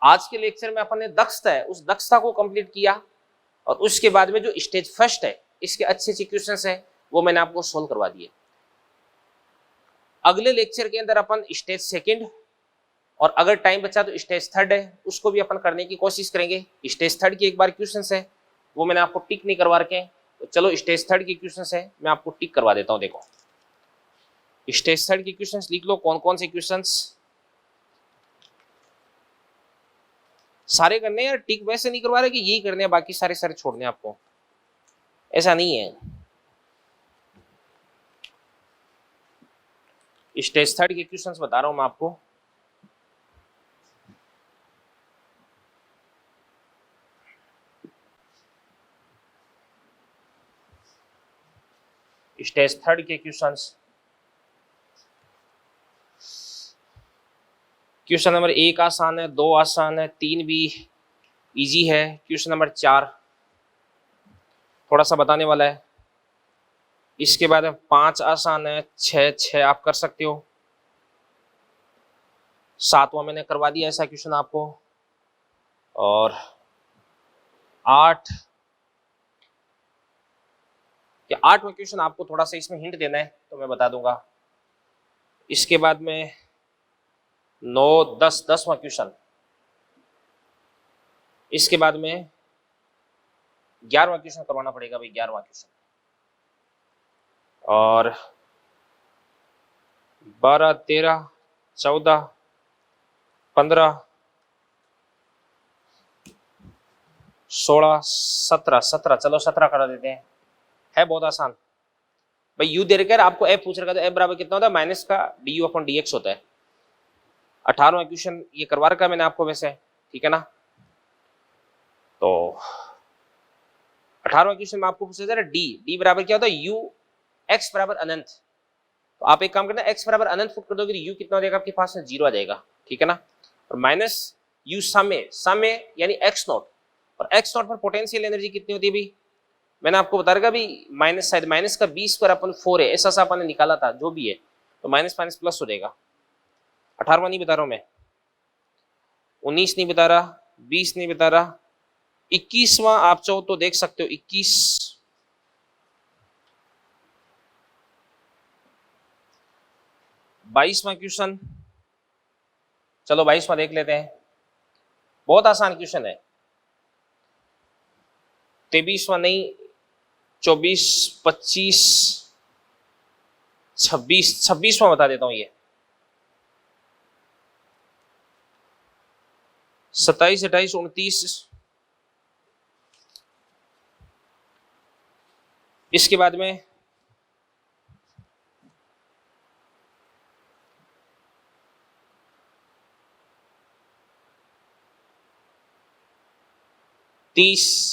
आज के लेक्चर में अपन ने दक्षता है उस दक्षता को कंप्लीट किया, और उसके बाद में जो स्टेज फर्स्ट है इसके अच्छे क्वेश्चंस है वो मैंने आपको सोल्व करवा दिए। अगले लेक्चर के अंदर अपन स्टेज सेकंड, और अगर टाइम बचा तो स्टेज थर्ड है उसको भी अपन करने की कोशिश करेंगे। स्टेज थर्ड की एक बार क्वेश्चंस है वो मैंने आपको टिक नहीं करवा रखे हैं, तो चलो स्टेज थर्ड की क्वेश्चंस है मैं आपको टिक करवा देता हूं। देखो स्टेज थर्ड के क्वेश्चंस लिख लो, कौन कौन से क्वेश्चंस सारे करने हैं यार, टिक वैसे नहीं करवा रहे कि यही करने हैं बाकी सारे छोड़ने हैं आपको, ऐसा नहीं है। स्टेज थर्ड के क्वेश्चंस बता रहा हूं मैं आपको। स्टेज थर्ड के क्वेश्चंस, क्वेश्चन नंबर 1 आसान है, 2 आसान है, 3 भी इजी है, क्वेश्चन नंबर 4 थोड़ा सा बताने वाला है, इसके बाद 5 आसान है, 6 आप कर सकते हो, 7वां मैंने करवा दिया ऐसा क्वेश्चन आपको, और 8 कि 8वां क्वेश्चन आपको थोड़ा सा इसमें हिंट देना है तो मैं बता दूंगा। इसके बाद में 9 10 10वां क्वेश्चन, इसके बाद में 11वां क्वेश्चन करवाना पड़ेगा भाई, 11वां क्वेश्चन, और 12 13 14 15 16 17 चलो 17 करा देते हैं, है बहुत आसान भाई। यू दे रखा है आपको एफ पूछ रखा है, तो एफ बराबर कितना होता है माइनस का D you upon D x होता है। 18वां क्वेश्चन ये करवा रखा है मैंने आपको वैसे, ठीक है ना। तो 18वां क्वेश्चन में आपको पूछा जा रहा है डी बराबर क्या होता है यू एक्स बराबर अनंत। तो आप एक काम करना, एक्स बराबर अनंत पुट कर दोगे तो यू कितना हो जाएगा आपके पास में 0 आ जाएगा, ठीक है ना। और माइनस यू समय यानी एक्स नॉट, और एक्स नॉट पर पोटेंशियल एनर्जी कितनी होती है भाई, मैंने आपको बता रखा भी माइनस, शायद माइनस का 20 पर अपन 4 है ऐसा सा अपन ने निकाला था, जो भी है तो माइनस माइनस प्लस हो जाएगा। 18वां नहीं बता रहा हूं मैं, 19 नहीं बता रहा, 20 नहीं बता रहा, 21वां आप चाहो तो देख सकते हो, 21 22वां क्वेश्चन, चलो 22वां देख लेते हैं, बहुत आसान क्वेश्चन है। 23वां नहीं, 24 25 26वां बता देता हूं, ये 27 28 29, इसके बाद में 30वां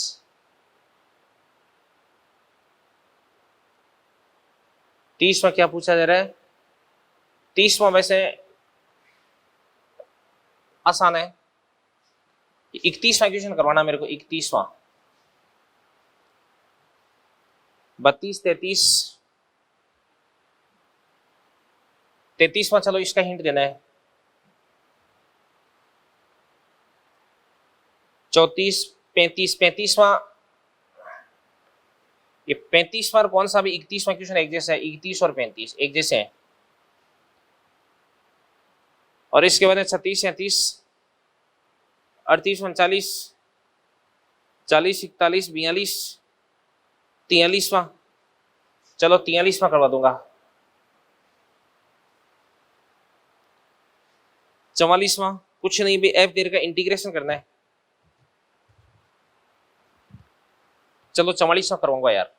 क्या पूछा जा रहा है, 30वां वैसे आसान है, 31वां क्वेश्चन करवाना मेरे को, 31वां 32 33वां चलो इसका हिंट देना है, 34 35 35वां, ये 35वां कौन सा भी 31वां क्वेश्चन एक जैसा है, 31 और 35 एक जैसे हैं, और इसके बाद 36 37 38 39 40 41 42 43वां, चलो 43वां करवा दूंगा, 44वां कुछ नहीं भी एफ देर का इंटीग्रेशन करना है, चलो 44वां करवाऊंगा यार,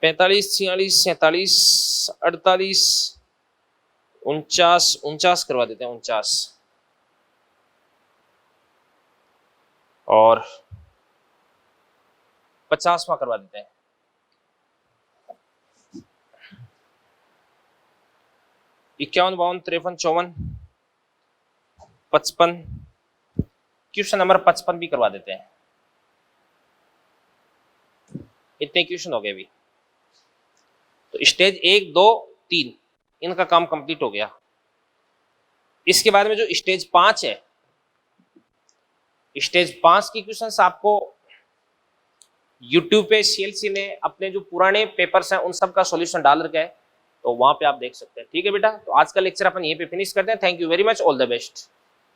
45 46 47 48 49 करवा देते हैं, 49, और 50वां करवा देते हैं, 51 52 53 54 55 क्वेश्चन नंबर 55 भी करवा देते हैं। इतने क्वेश्चन हो गए अभी। तो स्टेज 1, 2, 3 इनका काम कंप्लीट हो गया। इसके बाद में जो स्टेज 5 है, स्टेज 5 की क्वेश्चंस आपको यूट्यूब पे सीएलसी ने अपने जो पुराने पेपर्स हैं उन सब का सॉल्यूशन डाल रखा है, तो वहां पे आप देख सकते हैं। ठीक है बेटा, तो आज का लेक्चर अपन यहीं पे फिनिश करते हैं। Thank you very much, all the best.